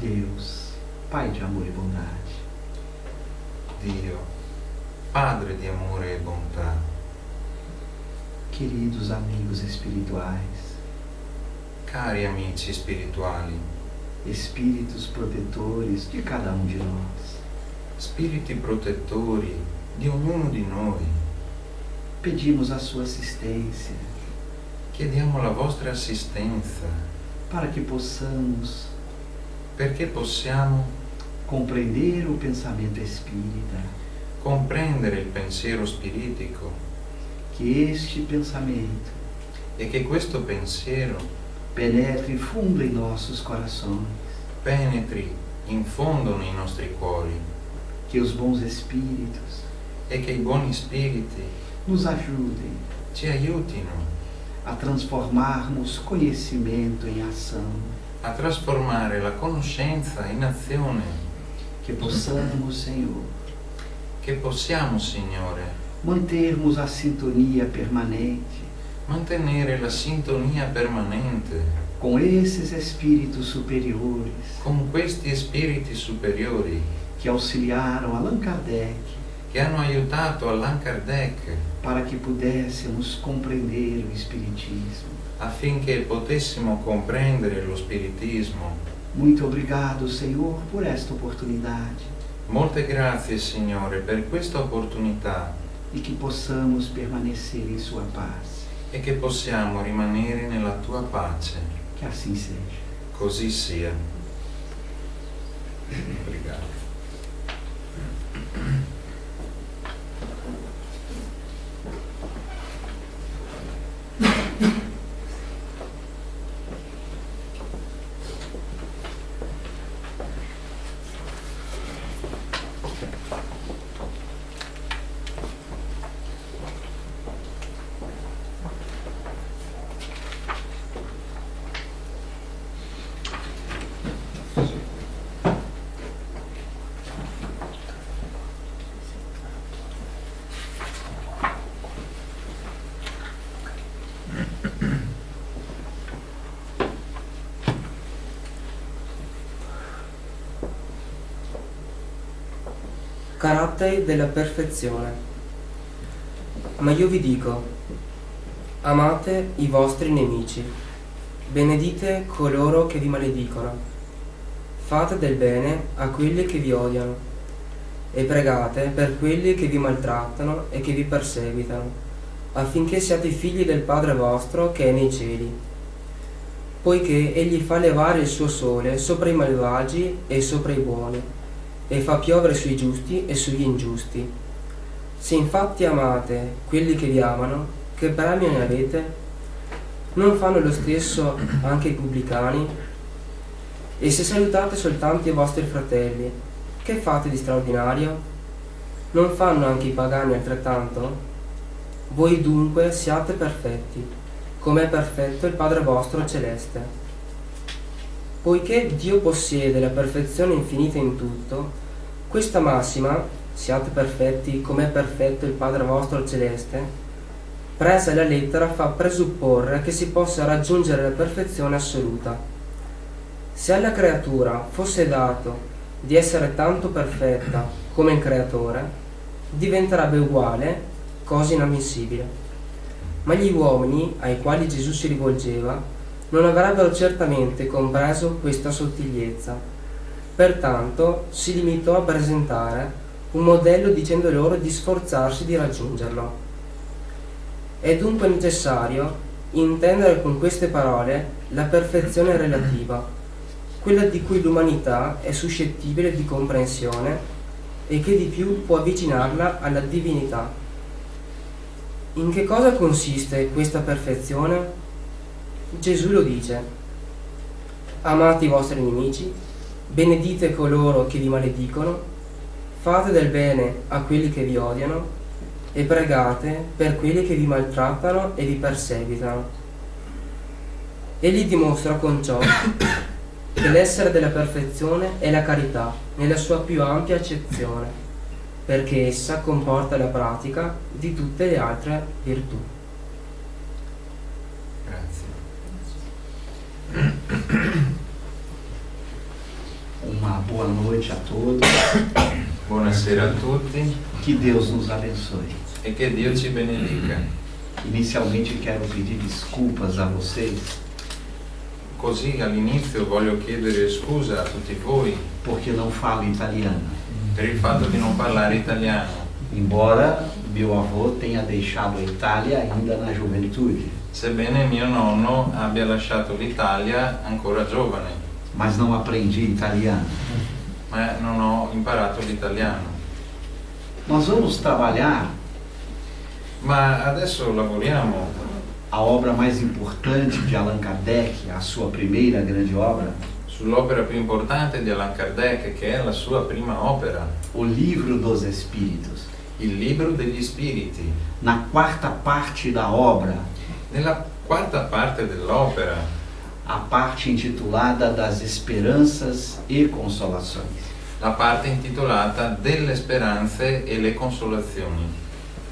Deus, Pai de amor e bondade. Dio, Padre di amore e bontà. Queridos amigos espirituais, Cari amici spirituali, espíritos protetores de cada um de nós, spiriti protettori di ognuno di noi, pedimos a sua assistência chiediamo la vostra assistenza para que possamos perché possiamo compreender o pensamento espírita, comprendere il pensiero spiritico que este pensamento e che questo pensiero penetre fundo em nossos corações, penetri in fondo nei nostri cuori que os bons espíritos e che i buoni spiriti nos ajudem ci aiutino a transformarmos conhecimento em ação, a trasformare la conoscenza in azione, que possamos, Senhor, che possiamo, Signore, mantermos a sintonia permanente mantenere la sintonia permanente com esses espíritos superiores con questi spiriti superiori que auxiliaram Allan Kardec che hanno aiutato Allan Kardec para que pudéssemos compreender o Espiritismo. affinché potessimo comprendere lo spiritismo. Muito obrigado, Senhor, por esta oportunidade Molte grazie, Signore, per questa opportunità e que possamos permanecer em Sua paz. e che possiamo rimanere nella tua pace. Que assim seja. Così sia. Obrigado. Caratteri della perfezione. Ma io vi dico, amate i vostri nemici, benedite coloro che vi maledicono, fate del bene a quelli che vi odiano e pregate per quelli che vi maltrattano e che vi perseguitano, affinché siate figli del Padre vostro che è nei cieli, poiché egli fa levare il suo sole sopra i malvagi e sopra i buoni, e fa piovere sui giusti e sugli ingiusti. Se infatti amate quelli che vi amano, che premio ne avete? Non fanno lo stesso anche i pubblicani? E se salutate soltanto i vostri fratelli, che fate di straordinario? Non fanno anche i pagani altrettanto? Voi dunque siate perfetti, come è perfetto il Padre vostro celeste. Poiché Dio possiede la perfezione infinita in tutto, questa massima, siate perfetti come è perfetto il Padre vostro celeste, presa alla lettera fa presupporre che si possa raggiungere la perfezione assoluta. Se alla creatura fosse dato di essere tanto perfetta come il Creatore, diventerebbe uguale, cosa inammissibile. Ma gli uomini ai quali Gesù si rivolgeva non avrebbero certamente compreso questa sottigliezza. Pertanto si limitò a presentare un modello dicendo loro di sforzarsi di raggiungerlo. È dunque necessario intendere con queste parole la perfezione relativa, quella di cui l'umanità è suscettibile di comprensione e che di più può avvicinarla alla divinità. In che cosa consiste questa perfezione? Gesù lo dice: amate i vostri nemici, benedite coloro che vi maledicono, fate del bene a quelli che vi odiano e pregate per quelli che vi maltrattano e vi perseguitano. Egli dimostra con ciò che l'essere della perfezione è la carità nella sua più ampia accezione, perché essa comporta la pratica di tutte le altre virtù. Grazie. Uma boa noite a todos. Buonasera a tutti Que Deus nos abençoe. e che Dio ci benedica. Inicialmente quero pedir desculpas a vocês, Così all'inizio voglio chiedere scusa a tutti voi porque não falo italiano. per il fatto di non parlare italiano, Embora meu avô tenha deixado a Itália ainda na juventude, sebbene mio nonno abbia lasciato l'Italia ancora giovane, mas não aprendi italiano. ma non ho imparato l'italiano. Nós vamos trabalhar Ma adesso lavoriamo a obra mais importante de Allan Kardec, a sua primeira grande obra, sull'opera più importante di Allan Kardec, che è la sua prima opera, o Livro dos Espíritos. il Libro degli Spiriti. Na quarta parte da obra, Nella quarta parte dell'opera, a parte intitulada Das Esperanças e Consolações. la parte intitolata Delle speranze e le consolazioni.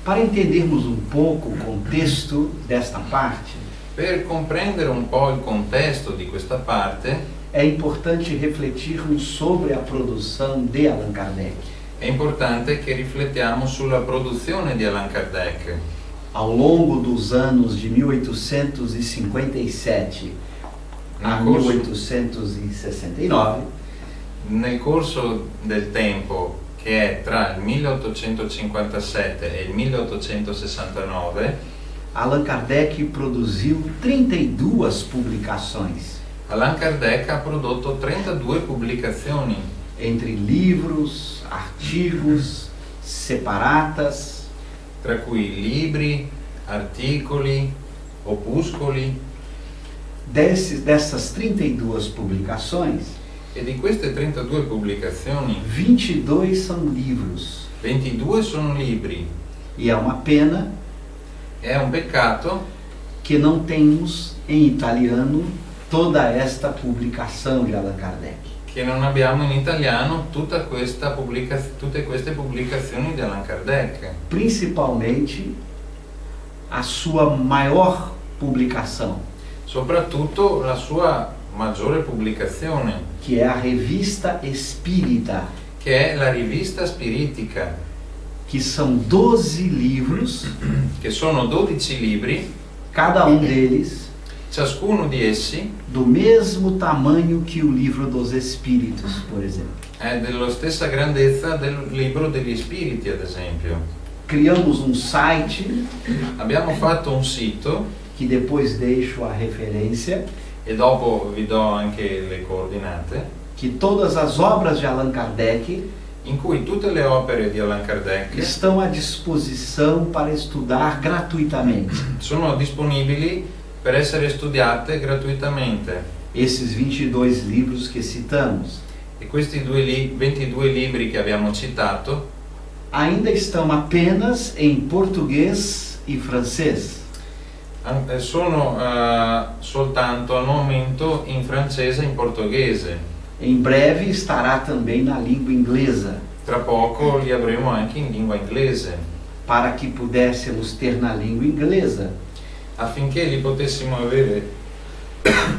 Para entendermos um pouco o contexto desta parte, Per comprendere un po' il contesto di questa parte, é importante refletirmos sobre a produção de Allan Kardec. è importante che riflettiamo sulla produzione di Allan Kardec. Ao longo dos anos de 1857 a 1869, Nel corso del tempo, che è tra il 1857 e il 1869, Allan Kardec produziu 32 publicações, Allan Kardec ha prodotto 32 pubblicazioni, entre livros, artigos, separatas, tra cui libri, articoli, opuscoli, dessas 32 publicações, e di queste 32 pubblicazioni 22 são livros. 22 sono libri. E é uma pena È un peccato que não temos em italiano toda esta publicação de Allan Kardec. che non abbiamo in italiano tutte queste pubblicazioni di Allan Kardec, Principalmente a sua maior publicação, soprattutto la sua maggiore pubblicazione, que é a Revista Espírita, che è la Rivista Spiritica, que são 12 livros, che sono 12 libri, cada deles ciascuno di essi do mesmo tamanho que o Livro dos Espíritos, por exemplo. è della stessa grandezza del Libro degli Spiriti, ad esempio. Criamos um site, Abbiamo fatto un sito, que depois deixo a referência, e dopo vi do anche le coordinate, que todas as obras de Allan Kardec in cui tutte le opere di Allan Kardec estão à disposição para estudar gratuitamente. sono disponibili per essere studiate gratuitamente. Esses 22 livros que citamos E questi 22 libri che abbiamo citato ainda estão apenas em português e francês. sono soltanto al momento in francese e in portoghese. Em breve estará também na língua inglesa, Tra poco li avremo anche in lingua inglese, para que pudéssemos ter na língua inglesa. affinché li potessimo avere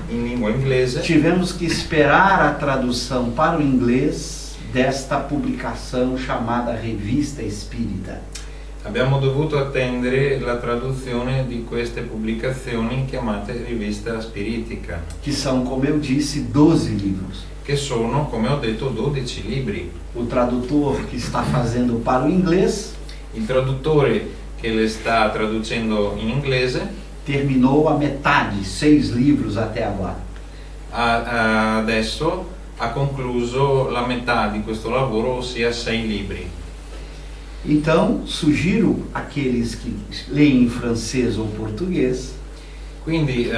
in lingua inglese. Tivemos que esperar a tradução para o inglês desta publicação chamada Revista Espírita. Abbiamo dovuto attendere la traduzione di queste pubblicazioni chiamate Rivista Spiritica, Que são, como eu disse, 12 livros. che sono, come ho detto, 12 libri. O tradutor que está fazendo para o inglês Il traduttore che le sta traducendo in inglese terminou a metade, 6 livros até agora. adesso ha concluso la metà di questo lavoro, ossia 6 libri. Então, sugiro àqueles que leem em francês ou português Quindi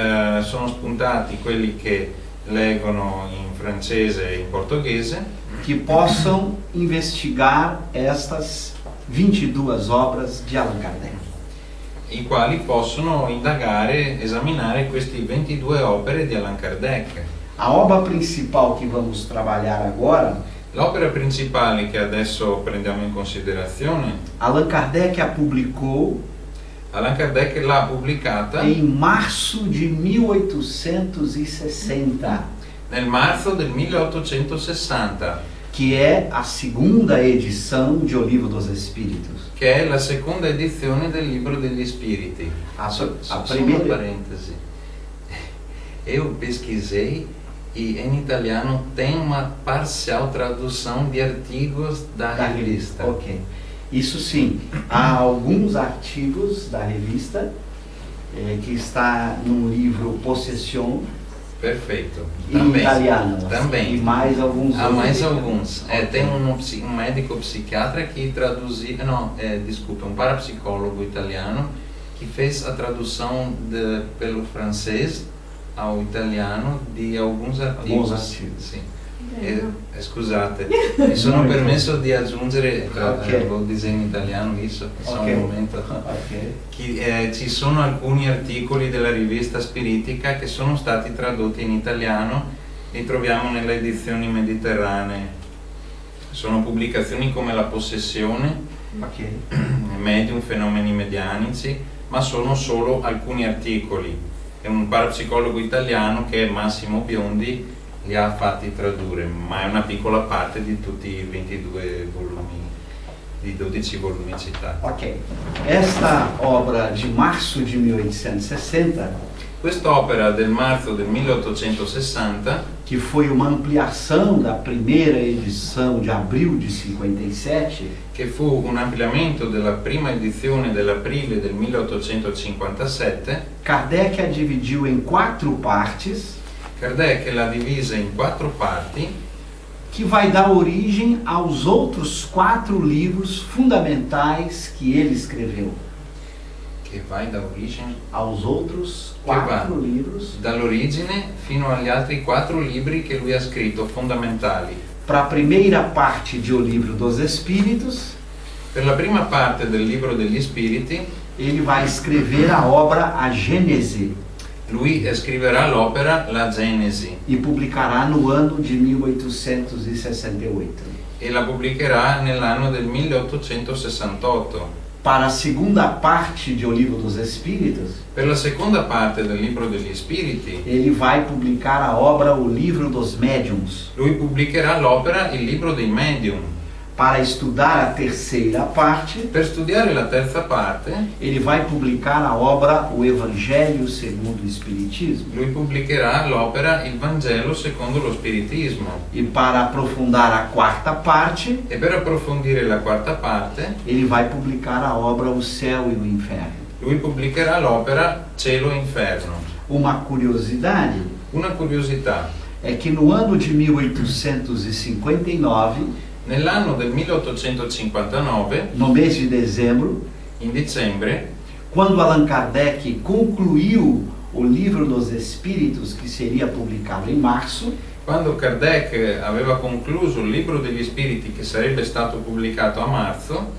sono spuntati quelli che leggono in francese e in portoghese, que possam investigar estas 22 obras de Allan Kardec. i quali possono indagare, esaminare queste 22 opere di Allan Kardec. A obra principal que vamos trabalhar agora, L'opera principale che adesso prendiamo in considerazione, Allan Kardec a publicou Allan Kardec l'ha pubblicata em março de 1860, nel marzo del 1860, que é a segunda edição de O Livro dos Espíritos. che è la seconda edizione del Libro degli Spiriti. A Só primeira- uma parêntese. Eu pesquisei e em italiano tem uma parcial tradução de artigos da revista. Ok. Isso sim, há alguns artigos da revista que está num livro Possession Perfeito. em italiano. Também. E mais alguns Há outros. mais alguns. Tem um médico psiquiatra que traduziu, desculpa, um parapsicólogo italiano que fez a tradução pelo francês ao italiano di alguns artigos. Alguns artigos. Sì. Scusate, mi sono permesso di aggiungere, Ok. lo disegno in italiano, visto, solo Ok. un momento. Ok. Ci sono alcuni articoli della rivista spiritica che sono stati tradotti in italiano, li troviamo nelle edizioni mediterranee. Sono pubblicazioni come La Possessione, Ok. Medium, fenomeni medianici, ma sono solo alcuni articoli. È un parapsicologo italiano che è Massimo Biondi li ha fatti tradurre, ma è una piccola parte di tutti i 22 volumi, di 12 volumi citati. Ok. Esta obra de março de 1860, Quest'opera del marzo del 1860, que foi uma ampliação da primeira edição de abril de 57, che fu un ampliamento della prima edizione dell'aprile del 1857, Kardec a dividiu em 4 partes, Kardec l'ha divisa in 4 parti, que vai dar origem aos outros 4 livros fundamentais que ele escreveu. che vai da origine, Aos outros Que vai. 4 livros. dall'origine fino agli altri 4 libri che lui ha scritto, fondamentali. Para a primeira parte de O Livro dos Espíritos, Per la prima parte del libro degli spiriti, ele vai escrever a obra A Gênese lui scriverà l'opera La Genesi e publicará no ano de 1868. e la pubblicherà nell'anno del 1868. Para a segunda parte de O Livro dos Espíritos, Per la seconda parte del libro degli spiriti, ele vai publicar a obra O Livro dos Médiuns. lui pubblicherà l'opera Il libro dei medium. Para estudar a terceira parte, Per studiare la terza parte, ele vai publicar a obra O Evangelho segundo o Espiritismo. lui pubblicherà l'opera Il Vangelo secondo lo spiritismo. E para aprofundar a quarta parte, E per approfondire la quarta parte, ele vai publicar a obra O Céu e o Inferno. lui pubblicherà l'opera Cielo e Inferno. Uma curiosidade Una curiosità, é que no ano de 1859, nell'anno del 1859, no mês de dezembro, in dicembre, quando Allan Kardec concluiu o Livro dos Espíritos, que seria publicado em março, quando Kardec aveva concluso il libro degli spiriti che sarebbe stato pubblicato a marzo,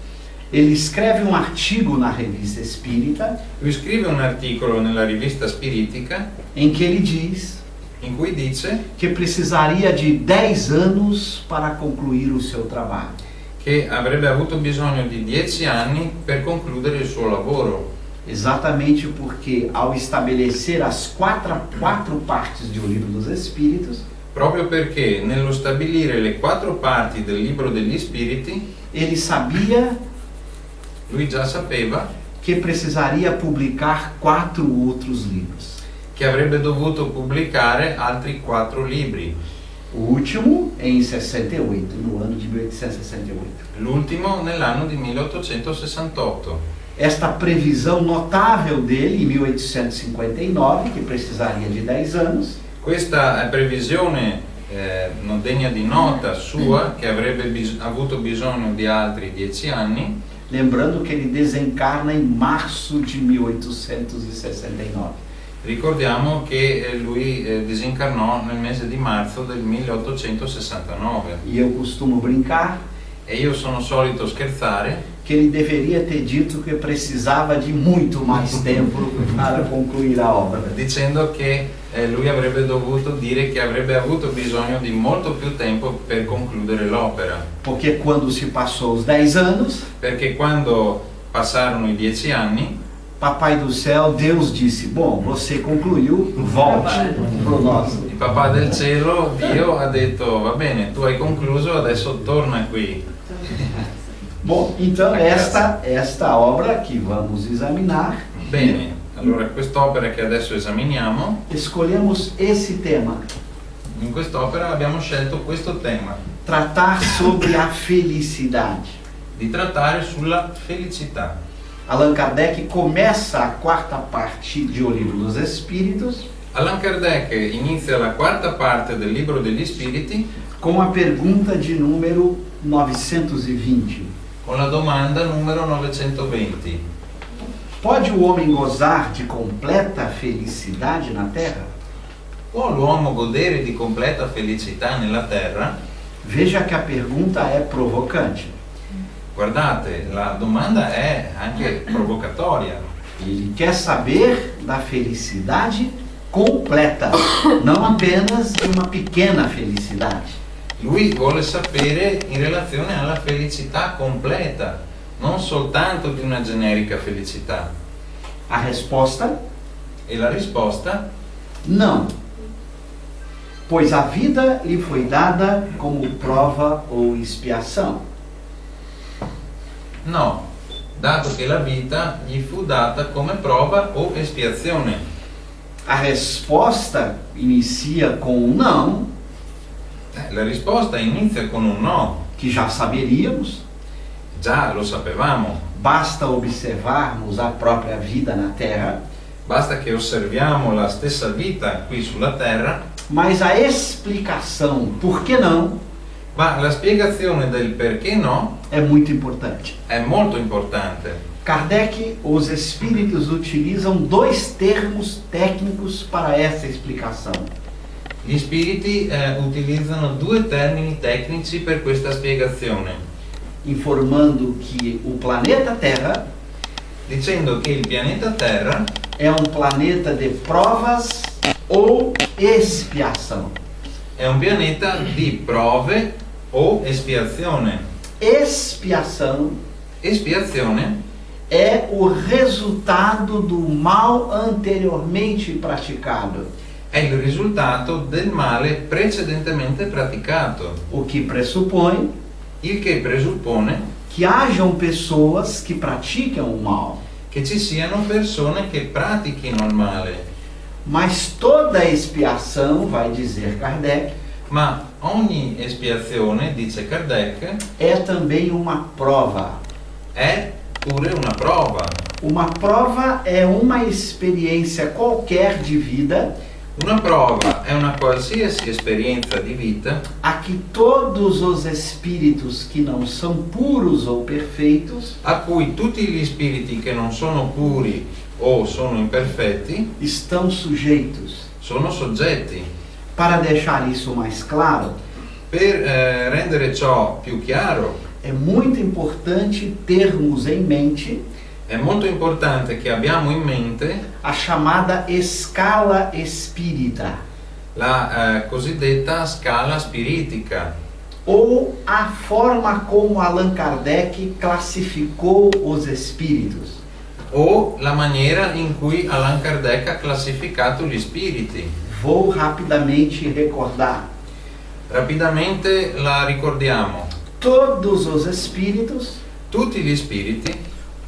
ele escreve um artigo na Revista Espírita lui scrive un articolo nella rivista spiritica em que ele diz in cui dice que precisaria de 10 anos para concluir o seu trabalho. che avrebbe avuto bisogno di 10 anni per concludere il suo lavoro, Exatamente porque, ao estabelecer as quatro partes de O Livro dos Espíritos, proprio perché nello stabilire le 4 parti del libro degli spiriti, ele sabia lui già sapeva que precisaria publicar 4 outros livros. che avrebbe dovuto pubblicare altri 4 libri. O último em 68, no ano de 1868. L'ultimo nell'anno di 1868. Esta previsão notável dele, em 1859, que precisaria de 10 anos, Questa previsione non degna di nota sua, che avrebbe avuto bisogno di altri 10 anni, lembrando que ele desencarna em março de 1869. ricordiamo che lui disincarnò nel mese di marzo del 1869. E eu costumo brincar E io sono solito scherzare que ele deveria ter dito que precisava de muito mais tempo para concluir a obra. dicendo che lui avrebbe dovuto dire che avrebbe avuto bisogno di molto più tempo per concludere l'opera, Porque quando se passou os 10 anos, perché quando passarono i 10 anni Papai do céu, Deus disse, bom, você concluiu, volte para o nosso. Il papà del cielo, Dio, ha detto, va bene, tu hai concluso, adesso torna qui. Bom, então esta obra que vamos examinar, Bene, allora quest'opera che adesso esaminiamo, escolhemos esse tema, in quest'opera abbiamo scelto questo tema, tratar sobre a felicidade. di trattare sulla felicità. Allan Kardec começa a quarta parte de O Livro dos Espíritos Allan Kardec inizia la quarta parte del Libro degli Spiriti com a pergunta de número 920. con la domanda numero 920. Pode o homem gozar de completa felicidade na Terra? Può l'uomo godere di completa felicità nella terra? Veja que a pergunta é provocante. Guardate, la domanda è anche provocatoria. Ele quer saber da felicidade completa, não apenas de uma pequena felicidade. Lui vuole sapere in relazione alla felicità completa, non soltanto di una generica felicità. A resposta: E la risposta? não. Pois a vida lhe foi dada como prova ou expiação. No, dato che la vita gli fu data come prova o espiazione. A resposta inicia com um não, La risposta inizia con un no, que já saberíamos, già lo sapevamo, basta observarmos a própria vida na Terra, basta che osserviamo la stessa vita qui sulla terra, mas a explicação por que não ma la spiegazione del perché no é muito importante. è molto importante. Kardec, os espíritos utilizam dois termos técnicos para essa explicação. Gli spiriti utilizzano due termini tecnici per questa spiegazione, Informando que o planeta Terra dicendo che il pianeta Terra é um planeta de provas ou expiação. è un pianeta di prove o espiazione. Expiação Espiazione é o resultado do mal anteriormente praticado, è il risultato del male precedentemente praticato, o que pressupõe il che presuppone que hajam pessoas que praticam o mal. che ci siano persone che pratichino il male. Mas toda expiação, vai dizer Kardec, Ma ogni espiazione, dice Kardec, é também uma prova. è pure una prova. Uma prova é uma experiência qualquer de vida Una prova è una qualsiasi esperienza di vita a que todos os espíritos que não são puros ou perfeitos a cui tutti gli spiriti che non sono puri o sono imperfetti estão sujeitos. sono soggetti. Para deixar isso mais claro, Per rendere ciò più chiaro, é muito importante termos em mente è molto importante che abbiamo in mente a chamada escala espírita, la cosiddetta scala spiritica, ou a forma como Allan Kardec classificou os espíritos. o la maniera in cui Allan Kardec ha classificato gli spiriti. Vou rapidamente recordar. Rapidamente la ricordiamo. Todos os espíritos Tutti gli spiriti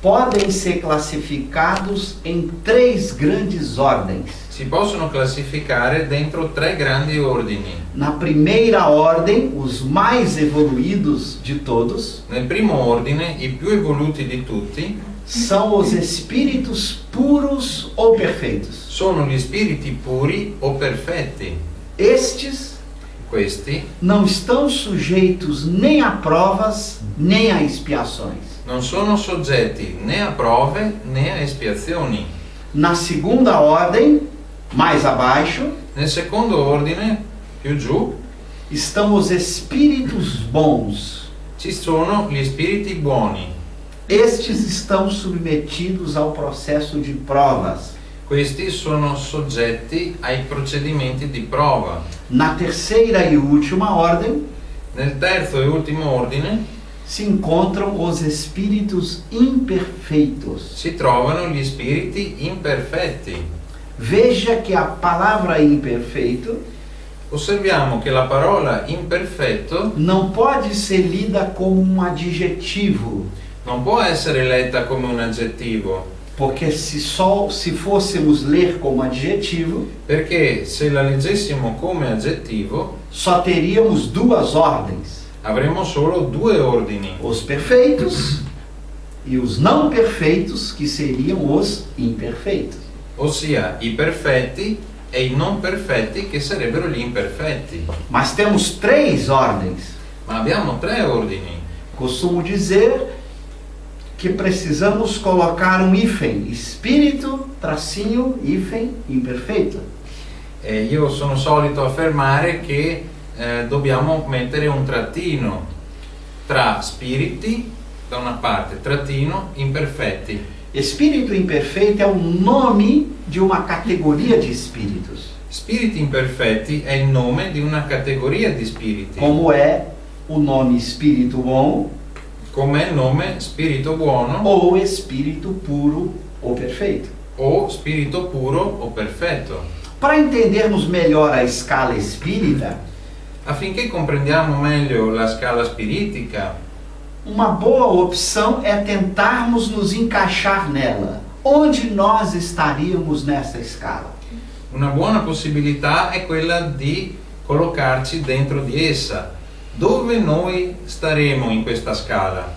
podem ser classificados em três grandes ordens. si possono classificare dentro tre grandi ordini. Na primeira ordem, os mais evoluídos de todos Nel primo ordine, i più evoluti di tutti são os espíritos puros ou perfeitos. sono gli spiriti puri o perfetti. Estes Questi não estão sujeitos nem a provas, nem a expiações. non sono soggetti né a prove né a espiazioni. Na segunda ordem, mais abaixo, Nel secondo ordine, più giù, estão os espíritos bons. ci sono gli spiriti buoni. Estes estão submetidos ao processo de provas. Questi sono soggetti ai procedimenti di prova. Na terceira e última ordem, Nel terzo e ultimo ordine se encontram os espíritos imperfeitos. si trovano gli spiriti imperfetti. Veja que a palavra imperfeito Osserviamo che la parola imperfetto não pode ser lida como um adjetivo, non può essere letta come un aggettivo, porque se fôssemos ler como adjetivo, perché se la leggessimo come aggettivo só teríamos duas ordens: avremmo solo due ordini, os perfeitos e os não perfeitos, que seriam os imperfeitos. ossia i perfetti e i non perfetti, che sarebbero gli imperfetti. Mas temos três ordens. Ma abbiamo tre ordini. Costumo dizer que precisamos colocar um hífen, espírito, tracinho, hífen, imperfeito. E io sono solito affermare che dobbiamo mettere un trattino tra spiriti da una parte, trattino imperfetti. Espírito imperfeito é o nome de uma categoria de espíritos, Spiriti imperfetti è il nome di una categoria di spiriti, como é o nome espírito bom come il nome spirito buono ou espírito puro ou perfeito. o spirito puro o perfetto. Para entendermos melhor a escala espírita, Affinché comprendiamo meglio la scala spiritica, uma boa opção é tentarmos nos encaixar nela. Onde nós estaríamos nessa escala? una buona possibilità è quella di collocarci dentro di essa. Dove noi staremo in questa scala?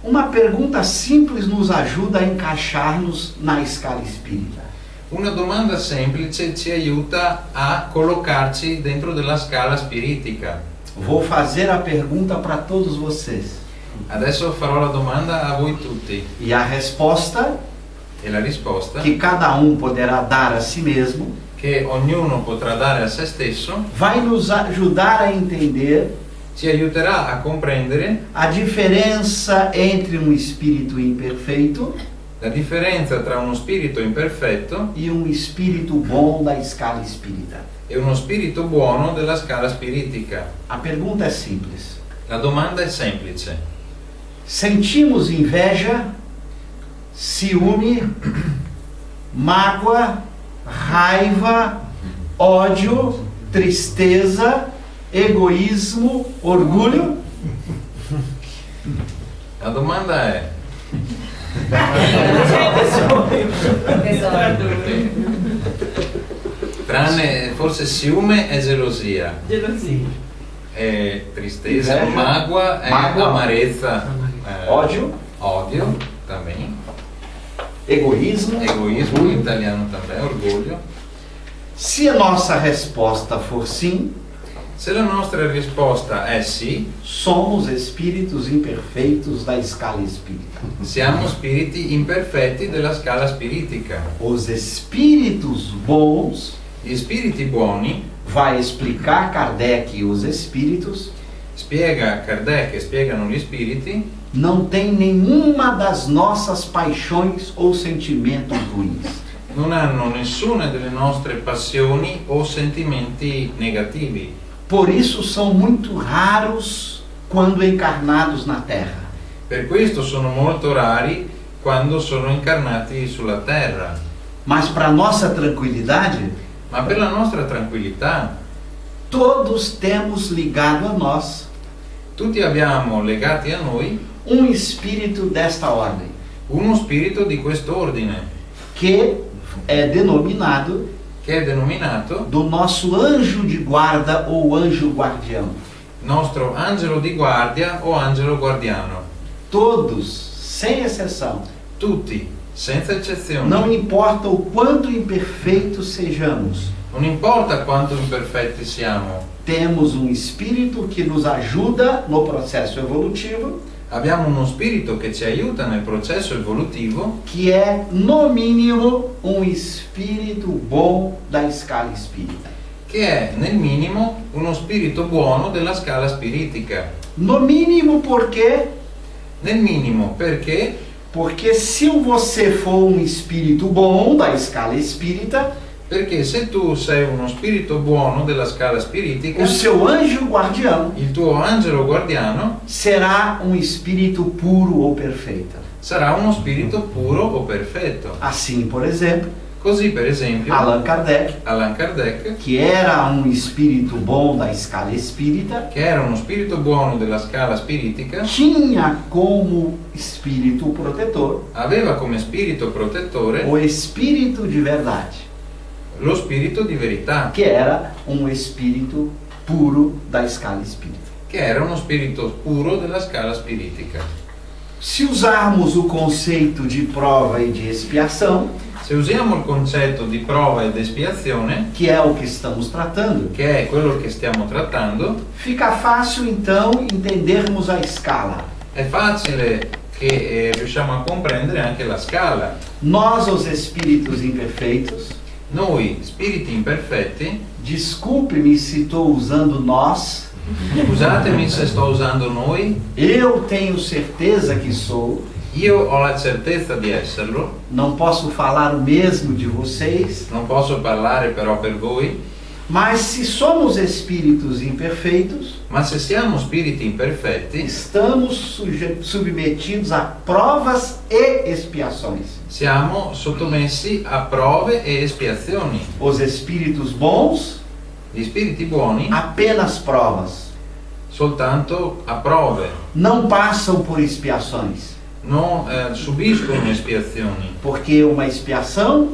Uma pergunta simples nos ajuda a encaixar-nos na escala espírita. Una domanda semplice ci aiuta a collocarci dentro della scala spiritica. Vou fazer a pergunta para todos vocês. Adesso farò la domanda a voi tutti E a resposta, e la risposta que cada poderá dar a si mesmo, che ognuno potrà dare a se stesso vai nos ajudar a entender ci aiuterà a comprendere a diferença entre um espírito imperfeito la differenza tra uno spirito imperfetto e um espírito bom da escala espírita. e uno spirito buono della scala spiritica. A pergunta é simples. La domanda è semplice. Sentimos inveja, ciúme, mágoa, raiva, ódio, tristeza, egoísmo, orgulho? La domanda è: tranne forse ciume e gelosia, e tristeza, Inveja, mágoa e mágoa, amarezza, Ódio, odio também, egoísmo, egoísmo em italiano também, orgulho. Se a nossa resposta for sim, Se la nostra risposta è sì, somos espíritos imperfeitos da escala espírita. siamo spiriti imperfetti della scala spiritica. Os espíritos bons, Gli spiriti buoni, vai explicar Kardec, os espíritos spiega Kardec e spiegano gli spiriti, não têm nenhuma das nossas paixões ou sentimentos ruins. non hanno nessuna delle nostre passioni o sentimenti negativi. Por isso são muito raros quando encarnados na Terra. Per questo sono molto rari quando sono incarnati sulla terra. Mas para nossa tranquilidade, Ma per la nostra tranquillità, todos temos ligado a nós tutti abbiamo legati a noi espírito desta ordem, uno spirito di quest'ordine, que é denominado che è denominato do nosso anjo de guarda ou anjo guardião. nostro angelo di guardia o angelo guardiano. Todos, sem exceção, Tutti, senza eccezione. não importa o quanto imperfeitos sejamos, Non importa quanto imperfetti siamo, temos espírito que nos ajuda no processo evolutivo, abbiamo uno spirito che ci aiuta nel processo evolutivo, que é, no mínimo, espírito bom da escala espírita. che è nel minimo uno spirito buono della scala spiritica. No mínimo porque Nel minimo perché se você for espírito bom da escala espírita, Perché se tu sei uno spirito buono della scala spiritica, o seu anjo guardião il tuo angelo guardiano será um espírito puro ou perfeito. sarà uno spirito puro o perfetto. Assim, por exemplo, Così per esempio Allan Kardec, Allan Kardec, que era um espírito bom da escala espírita, che era uno spirito buono della scala spiritica, tinha como espírito protetor aveva come spirito protettore o espírito de verdade, lo spirito di verità, que era um espírito puro da escala espírita. che era uno spirito puro della scala spiritica. Se usarmos o conceito de prova e de expiação, Se usiamo il concetto di prova ed espiazione, que é o que estamos tratando, che è quello che stiamo trattando, fica fácil então entendermos a escala. è facile che riusciamo a comprendere anche la scala. Nós, os espíritos imperfeitos, Noi, spiriti imperfetti, desculpe-me se estou usando nós, scusatemi se sto usando noi, eu tenho certeza que sou, io ho la certezza di esserlo, não posso falar o mesmo de vocês, non posso parlare però per voi, mas se somos espíritos imperfeitos, ma se siamo spiriti imperfetti, estamos submetidos a provas e expiações. siamo sottomessi a prove e espiazioni. Os espíritos bons, Gli spiriti buoni apenas provas, soltanto a prove, não passam por expiações, non subiscono espiazioni, porque uma expiação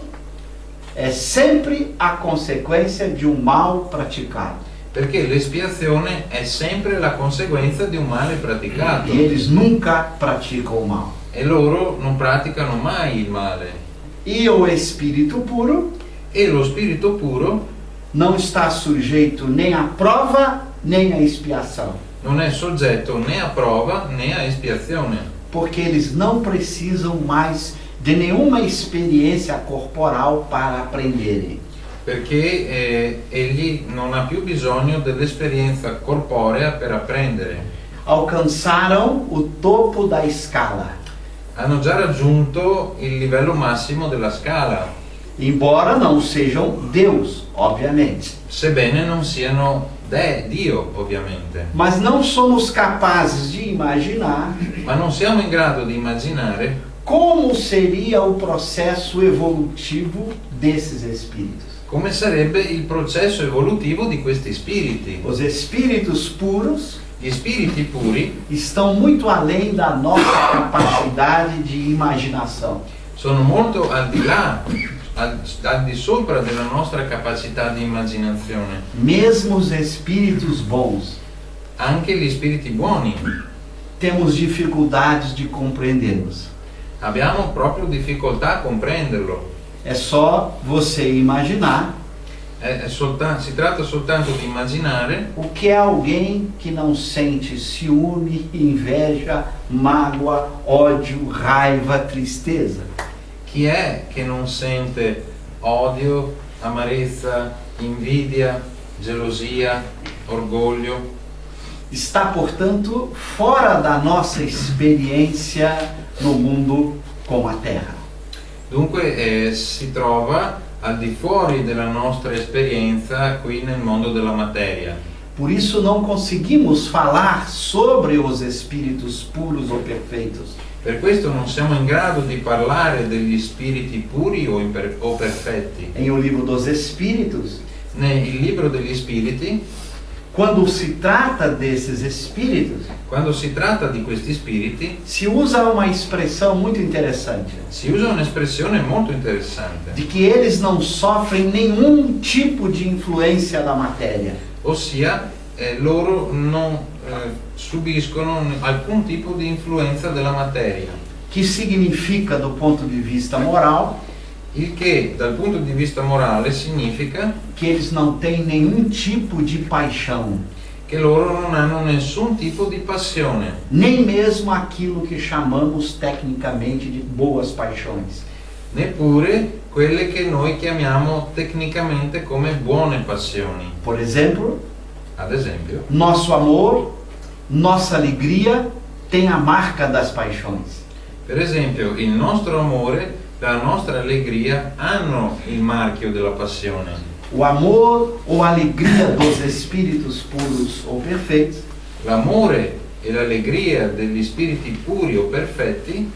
é sempre a consequência de um mal praticado. perché l'espiazione è sempre la conseguenza di un male praticato E eles nunca praticam o mal. e loro non praticano mai il male. E o espírito puro E lo spirito puro não está sujeito nem à prova nem à expiação, non è soggetto né a prova né a espiazione, porque eles não precisam mais de nenhuma experiência corporal para aprenderem. perché egli non ha più bisogno dell'esperienza corporea per apprendere. Alcançaram o topo da escala, Hanno già raggiunto il livello massimo della scala, embora não sejam Deus, obviamente. sebbene non siano Dio, ovviamente. Mas não somos capazes de imaginar Ma non siamo in grado di immaginare como seria o processo evolutivo desses espíritos. come sarebbe il processo evolutivo di questi spiriti. Os espíritos puros Gli spiriti puri estão muito além da nossa capacidade de imaginação. sono molto al di là, al di sopra della nostra capacità di immaginazione. Mesmo os espíritos bons, Anche gli spiriti buoni temos dificuldades de compreendê-los. abbiamo proprio difficoltà a comprenderlo. É só você imaginar Si tratta soltanto di immaginare o que é alguém que não sente ciúme, inveja, mágoa, ódio, raiva, tristeza. chi è che non sente odio, amarezza, invidia, gelosia, orgoglio. Está, portanto, fora da nossa experiência no mundo com a Terra. Dunque si trova al di fuori della nostra esperienza qui nel mondo della materia. Por isso não conseguimos falar sobre os espíritos puros ou perfeitos. Per questo non siamo in grado di parlare degli spiriti puri o perfetti. Em O Livro dos Espíritos, Nel libro degli spiriti, quando se trata desses espíritos, quando si tratta di questi spiriti, se usa uma expressão muito interessante, si usa un'espressione molto interessante, de que eles não sofrem nenhum tipo de influência da matéria. ossia loro non subiscono alcun tipo di influenza della materia, Que significa, do ponto de vista moral, il che dal punto di vista morale significa que eles não têm nenhum tipo de paixão, che loro non hanno nessun tipo di passione, nem mesmo aquilo que chamamos tecnicamente de boas paixões. neppure quelle che noi chiamiamo tecnicamente come buone passioni. Por exemplo, Ad esempio, nosso amor, nossa alegria tem a marca das paixões. per esempio, il nostro amore, la nostra allegria hanno il marchio della passione. O amor ou alegria dos espíritos puros ou perfeitos L'amore e l'allegria degli spiriti puri o perfetti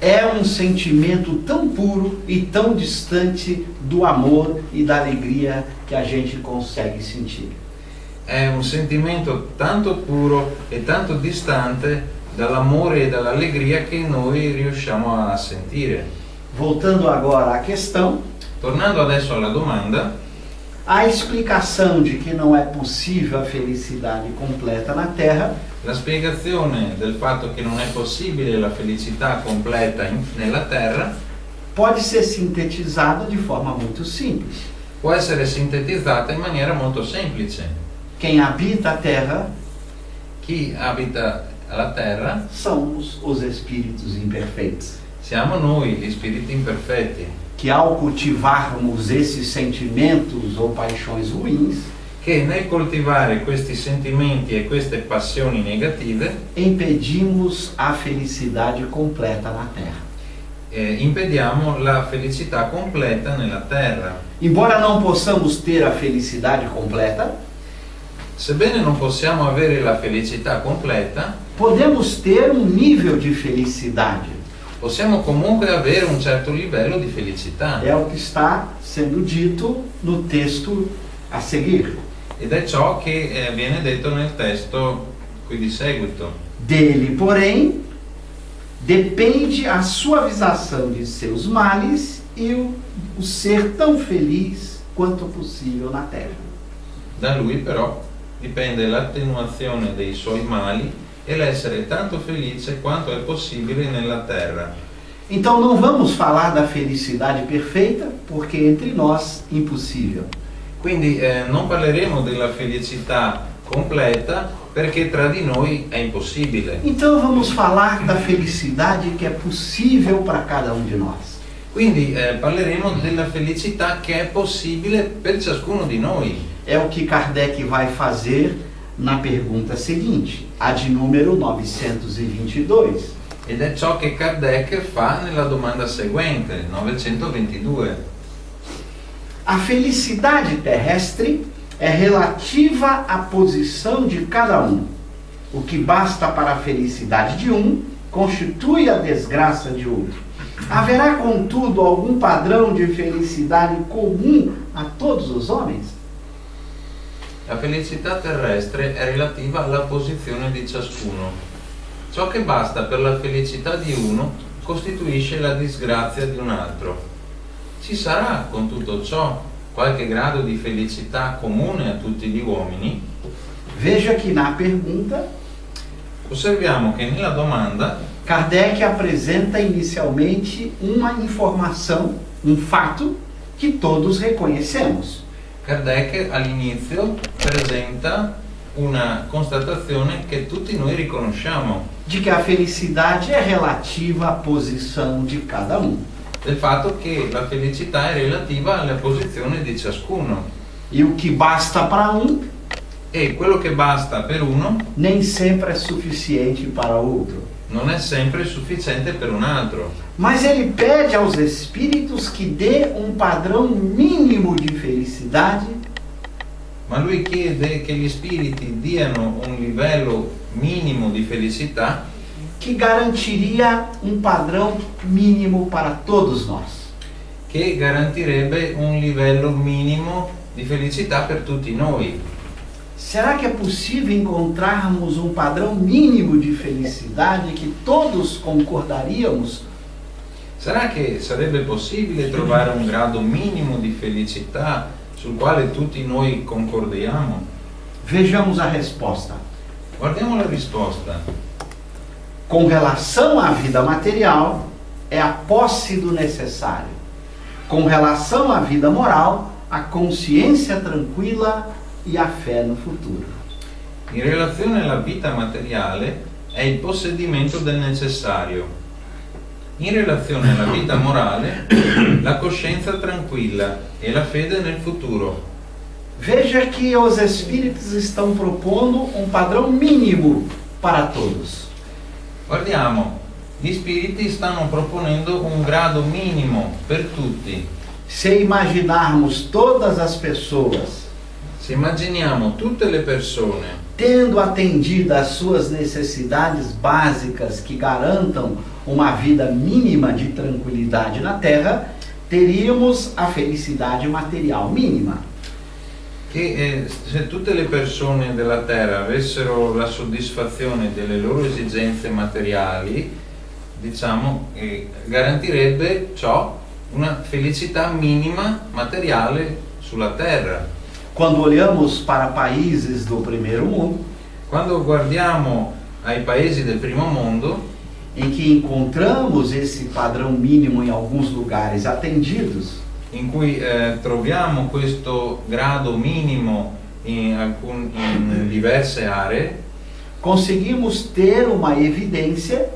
é um sentimento tão puro e tão distante do amor e da alegria que a gente consegue sentir. è un sentimento tanto puro e tanto distante dall'amore e dall'allegria che noi riusciamo a sentire. Voltando agora à questão, Tornando adesso alla domanda, a explicação de que não é possível a felicidade completa na Terra la spiegazione del fatto che non è possibile la felicità completa nella terra pode ser sintetizada de forma muito simples. può essere sintetizzata in maniera molto semplice. Quem habita a Terra Chi abita la terra são os espíritos imperfeitos, siamo noi, gli spiriti imperfetti, que ao cultivarmos esses sentimentos ou paixões ruins, che nel coltivare questi sentimenti e queste passioni negative impedimos a felicidade completa na Terra. impediamo la felicità completa nella terra. Embora não possamos ter a felicidade completa, Sebbene non possiamo avere la felicità completa, podemos ter um nível de felicidade. possiamo comunque avere un certo livello di felicità. É o que está sendo dito no texto a seguir. Ed è ciò che viene detto nel testo qui di seguito. Dele, porém, depende a suavização de seus males e o ser tão feliz quanto possível na Terra. Da lui però dipende l'attenuazione dei suoi mali e l'essere tanto felice quanto è possibile nella terra. Então não vamos falar da felicidade perfeita, porque entre nós impossível. Quindi non parleremo della felicità completa perché tra di noi è impossibile. Então vamos falar da felicidade que é possível para cada um de nós. Quindi parleremo della felicità che è possibile per ciascuno di noi. É o que Kardec vai fazer na pergunta seguinte, a de número 922. Ed è ciò che Kardec fa nella domanda seguente, 922. A felicidade terrestre é relativa à posição de cada um. O que basta para a felicidade de um constitui a desgraça de outro. Haverá, contudo, algum padrão de felicidade comum a todos os homens? La felicità terrestre è relativa alla posizione di ciascuno. Ciò che basta per la felicità di uno costituisce la disgrazia di un altro. Ci sarà con tutto ciò qualche grado di felicità comune a tutti gli uomini? Veja que na pergunta, Osserviamo che nella domanda Kardec apresenta inicialmente uma informação, um fato que todos reconhecemos. Kardec all'inizio presenta una constatazione che tutti noi riconosciamo, De que a felicidade é relativa à posição de cada um. del fatto che la felicità è relativa alla posizione di ciascuno E o que basta para um e quello che basta per uno nem sempre é suficiente para outro. non è sempre sufficiente per un altro. Mas ele pede aos espíritos que dê um padrão mínimo de felicidade Ma lui chiede che gli spiriti diano un livello minimo di felicità que garantiria um padrão mínimo para todos nós. che garantirebbe un livello minimo di felicità per tutti noi. Será que é possível encontrarmos um padrão mínimo de felicidade que todos concordaríamos? Sarà che sarebbe possibile trovare un grado minimo di felicità sul quale tutti noi concordiamo? Vejamos a resposta. Guardiamo la risposta. Com relação à vida material, é a posse do necessário. Com relação à vida moral, a consciência tranquila e a fé no futuro. In relazione alla vita materiale è il possedimento del necessario. In relazione alla vita morale, la coscienza tranquilla e la fede nel futuro. Veja que os espíritos estão propondo um padrão mínimo para todos. Guardiamo, Gli spiriti stanno proponendo un grado minimo per tutti. Se imaginarmos todas as pessoas Se immaginiamo tutte le persone tendo atendido às suas necessidades básicas que garantam uma vida mínima de tranquilidade na Terra, teríamos a felicidade material mínima. che se tutte le persone della terra avessero la soddisfazione delle loro esigenze materiali, diciamo, garantirebbe ciò una felicità minima materiale sulla terra. Quando olhamos para países do primeiro mundo, Quando guardiamo ai paesi del primo mondo, em que encontramos esse padrão mínimo em alguns lugares atendidos, in cui troviamo questo grado minimo in diverse aree, conseguimos ter uma evidência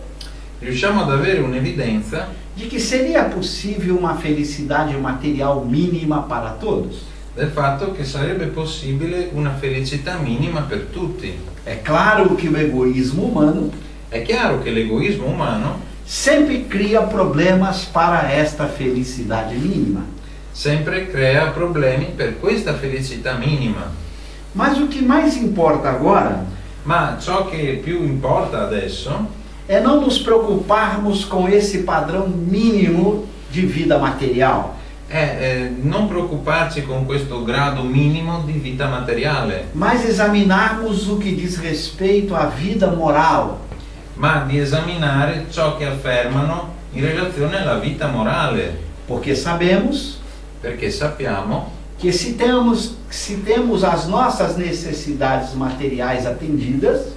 riusciamo ad avere un'evidenza de que seria possível uma felicidade material mínima para todos. del fatto che sarebbe possibile una felicità minima per tutti. É claro que o egoísmo humano È chiaro che l'egoismo umano sempre cria problemas para esta felicidade mínima. sempre crea problemi per questa felicità minima. Mas o que mais importa agora Ma ciò che più importa adesso é não nos preocuparmos com esse padrão mínimo de vida material, è non preoccuparci con questo grado minimo di vita materiale, mas examinarmos o que diz respeito à vida moral, ma di esaminare ciò che affermano in relazione alla vita morale, porque sabemos perché sappiamo que se temos as nossas necessidades materiais atendidas,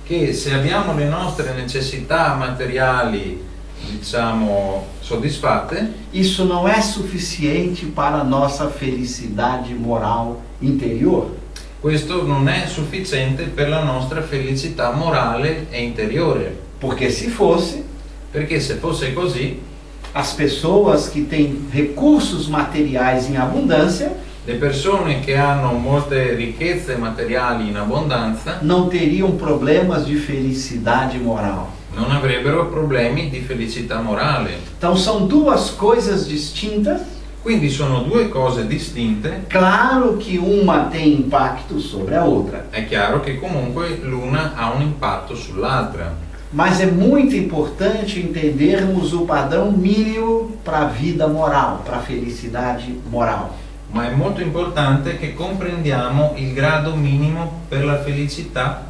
che se abbiamo le nostre necessità materiali, diciamo, soddisfatte, isso não é suficiente para a nossa felicidade moral interior. questo non è sufficiente per la nostra felicità morale e interiore, Porque se fosse, perché se fosse così, as pessoas que têm recursos materiais em abundância le persone che hanno molte ricchezze materiali in abbondanza não teriam problemas de felicidade moral. non avrebbero problemi di felicità morale. Então são duas coisas distintas. Quindi sono due cose distinte. Claro que uma tem impacto sobre a outra, È chiaro che comunque l'una ha un impatto sull'altra, mas é muito importante entendermos o padrão mínimo para a vida moral, para a felicidade moral. ma è molto importante che comprendiamo il grado minimo per la felicità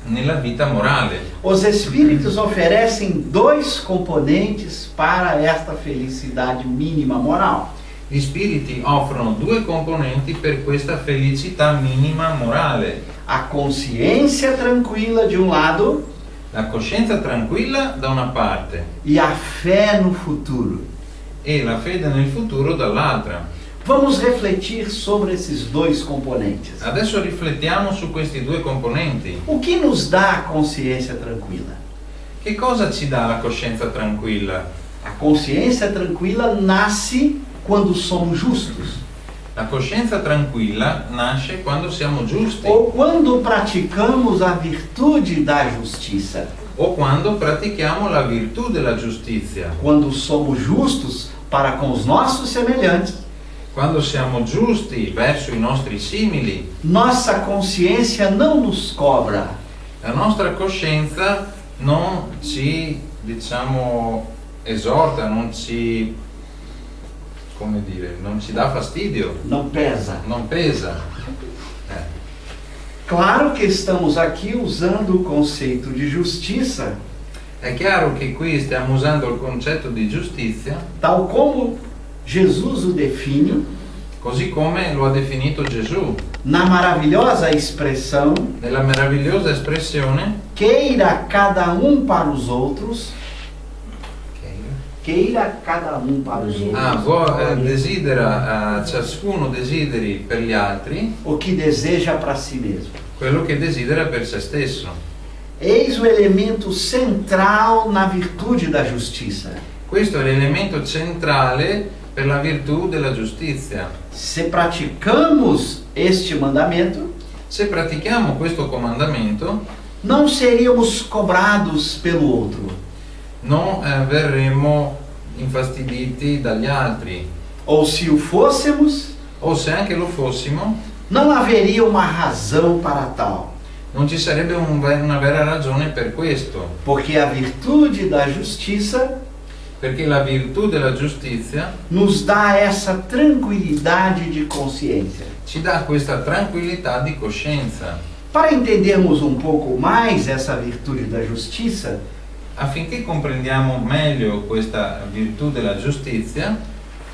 nella vita morale. Os espíritos oferecem dois componentes para esta felicidade mínima moral. Gli spiriti offrono due componenti per questa felicità minima morale: A consciência tranquila de um lado la coscienza tranquilla da una parte e a fé no futuro. e la fede nel futuro dall'altra. Vamos refletir sobre esses dois componentes. Adesso riflettiamo su questi due componenti. O que nos dá a consciência tranquila? Che cosa ci dà la coscienza tranquilla? A consciência tranquila nasce quando somos justos, La coscienza tranquilla nasce quando siamo giusti ou quando praticamos a virtude da justiça. o quando pratichiamo la virtù della giustizia. Quando somos justos para com os nossos semelhantes, Quando siamo giusti verso i nostri simili, nossa consciência não nos cobra, la nostra coscienza non ci, diciamo, esorta, non ci, come dire, non ci dà fastidio, não pesa. non pesa. Claro que estamos aqui usando o conceito de justiça, È chiaro che qui stiamo usando il concetto di giustizia tal como Jesus o define così come lo ha definito Gesù, na maravilhosa expressão: nella meravigliosa espressione queira cada um para os outros, queira cada um para os outros desidera, ciascuno desideri per gli altri o que deseja para si mesmo. quello che desidera per se stesso. Eis o elemento central na virtude da justiça. Questo è l'elemento centrale per la virtù della giustizia. Se praticamos este mandamento, Se pratichiamo questo comandamento, não seríamos cobrados pelo outro. non verremo infastiditi dagli altri, Ou se o fôssemos, o se anche lo fossimo, não haveria uma razão para tal. non ci sarebbe una vera ragione per questo, Porque a virtude da justiça perché la virtù della giustizia nos dá essa tranquilidade de consciência. ci dà questa tranquillità di coscienza. Para entendermos um pouco mais essa virtude da justiça, Affinché comprendiamo meglio questa virtù della giustizia,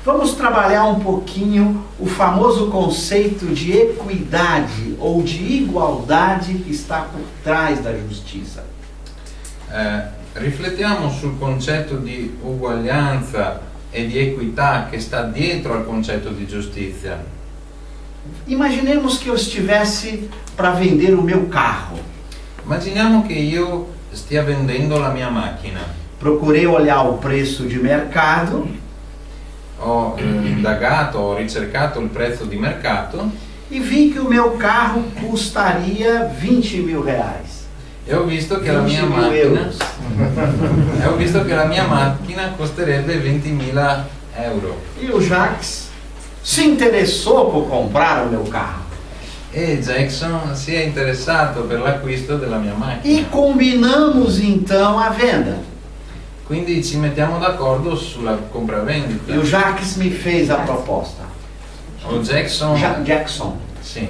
vamos trabalhar um pouquinho o famoso conceito de equidade ou de igualdade que está por trás da justiça. riflettiamo sul concetto di uguaglianza e di equità che sta dietro al concetto di giustizia. Imaginemos que eu estivesse para vender o meu carro. Immaginiamo che io stia vendendo la mia macchina. Procurei olhar o preço de mercado Ho indagato, ho ricercato il prezzo di mercato e vi que o meu carro custaria 20 mil reais. e ho visto che la 20 mia mil macchina euros. e ho visto che la mia macchina costerebbe 20.000 euro. E o Jacques se interessou por comprar o meu carro. E Jackson si è interessato per l'acquisto della mia E macchina. combinamos então a venda. Quindi ci mettiamo d'accordo sulla E compravendita. o Jacques me fez a proposta. O Jackson, Jackson sì,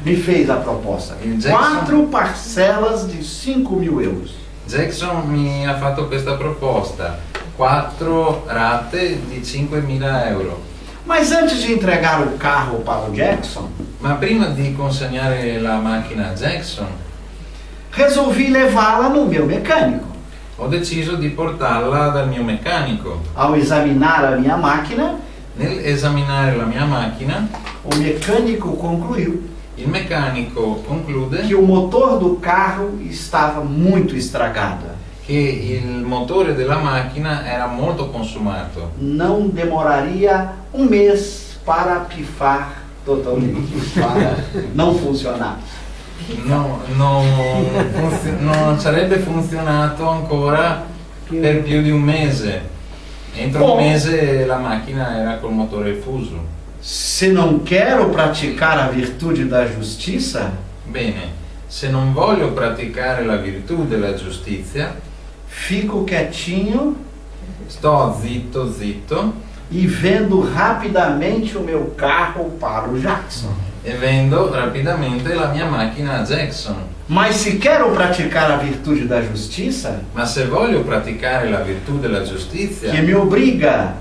me fez a proposta. Il Jackson- 4 parcelas de 5 mil euros. Jackson mi ha fatto questa proposta, 4 rate di 5.000 euro. Mas antes de entregar o carro para o Jackson, Ma prima di consegnare la macchina a Jackson, resolvi levá-la no meu mecânico. ho deciso di portarla dal mio meccanico. Ao examinar a minha máquina, Nell'esaminare la mia macchina, o mecânico concluiu il meccanico conclude que o motor do carro estava muito estragado. che il motore della macchina era molto consumato. Não demoraria um mês para pifar totalmente, para não funcionar. Non sarebbe funzionato ancora per più di un mese. Entro un mese la macchina era col motore fuso. Se não quero praticar a virtude da justiça, Bene, se non voglio praticare la virtù della giustizia, fico quietinho sto zitto e vendo rapidamente o meu carro para o Jackson. e vendo rapidamente la mia macchina a Jackson. Mas se quero praticar a virtude da justiça, Ma se voglio praticare la virtù della giustizia, que me obriga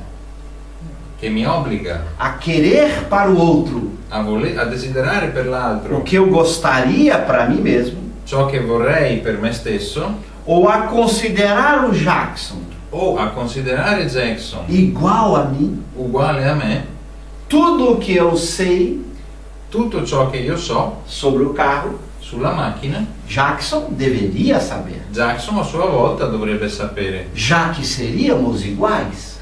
che mi obbliga a querer para o outro a desiderare per o l'altro que eu gostaria para mim mesmo, ciò che vorrei per me stesso, ou a considerar o Jackson o a considerare Jackson igual a mim, uguale a me, tudo o que eu sei tutto ciò che io so sobre o carro, sulla macchina, Jackson deveria saber, Jackson a sua volta dovrebbe sapere, já que seríamos iguais.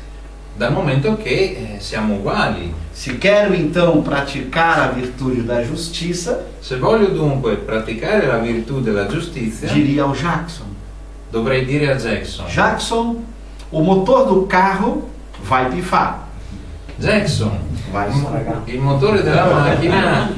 dal momento che siamo uguali. Se quero então praticar a virtude da justiça, Se voglio dunque praticare la virtù della giustizia, diria ao Jackson: dovrei dire a Jackson: Jackson, o motor do carro vai pifar, Jackson, vai estragar. il motore della macchina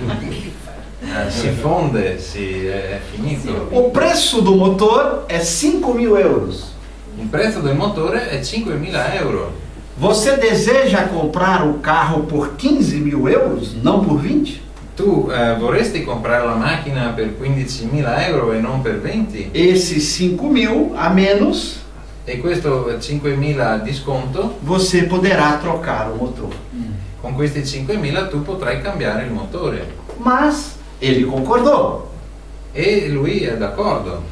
si fonde, è finito. O preço do motor é 5 mil euros. Il prezzo del motore è 5.000 euro. Você deseja comprar o carro por 15 mil euros, não por 20? Tu vorresti comprare la macchina per 15.000 euro e non per 20? Esses 5 mil a menos, E questo 5.000 di sconto, você poderá trocar o motor. con questi 5.000 tu potrai cambiare il motore. Mas ele concordou. E lui è d'accordo.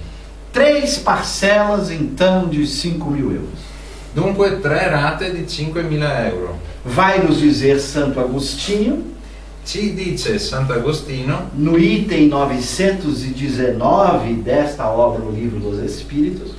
3 parcelas então de 5 mil euros. Dunque 3 rate di 5.000 euro. Vai nos dizer Santo Agostinho, Ci dice Sant'Agostino, no item 919 desta obra, o Livro dos Espíritos,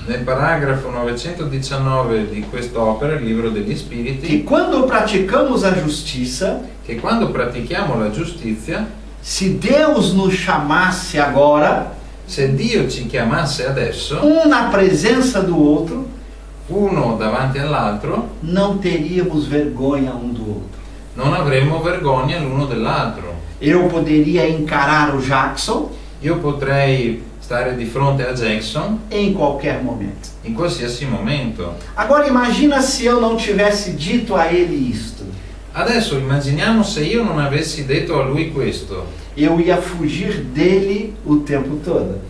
nel paragrafo 919 di quest'opera, il Libro degli que Spiriti, quando praticamos a justiça, che quando pratichiamo la giustizia, se Deus nos chamasse agora, Se Dio ci chiamasse adesso, um na presença do outro, uno davanti all'altro, não teríamos vergonha um do outro. non avremmo vergogna l'uno dell'altro. Eu poderia encarar o Jackson Io potrei stare di fronte a Jackson em qualquer momento. in qualsiasi momento. Agora imagina se eu não tivesse dito a ele isto. Adesso immaginiamo se io non avessi detto a lui questo. Eu ia fugir dele o tempo todo.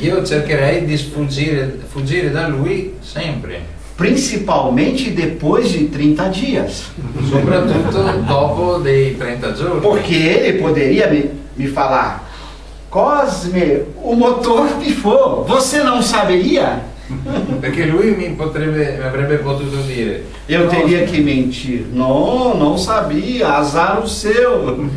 Io cercherei di fuggire da lui sempre, Principalmente depois de 30 dias. soprattutto dopo dei 30 giorni. Porque ele poderia me falar: Cosme, o motor pifou, você não saberia? Perché lui mi avrebbe potuto dire: Eu teria que mentir. Não sabia, azar o seu.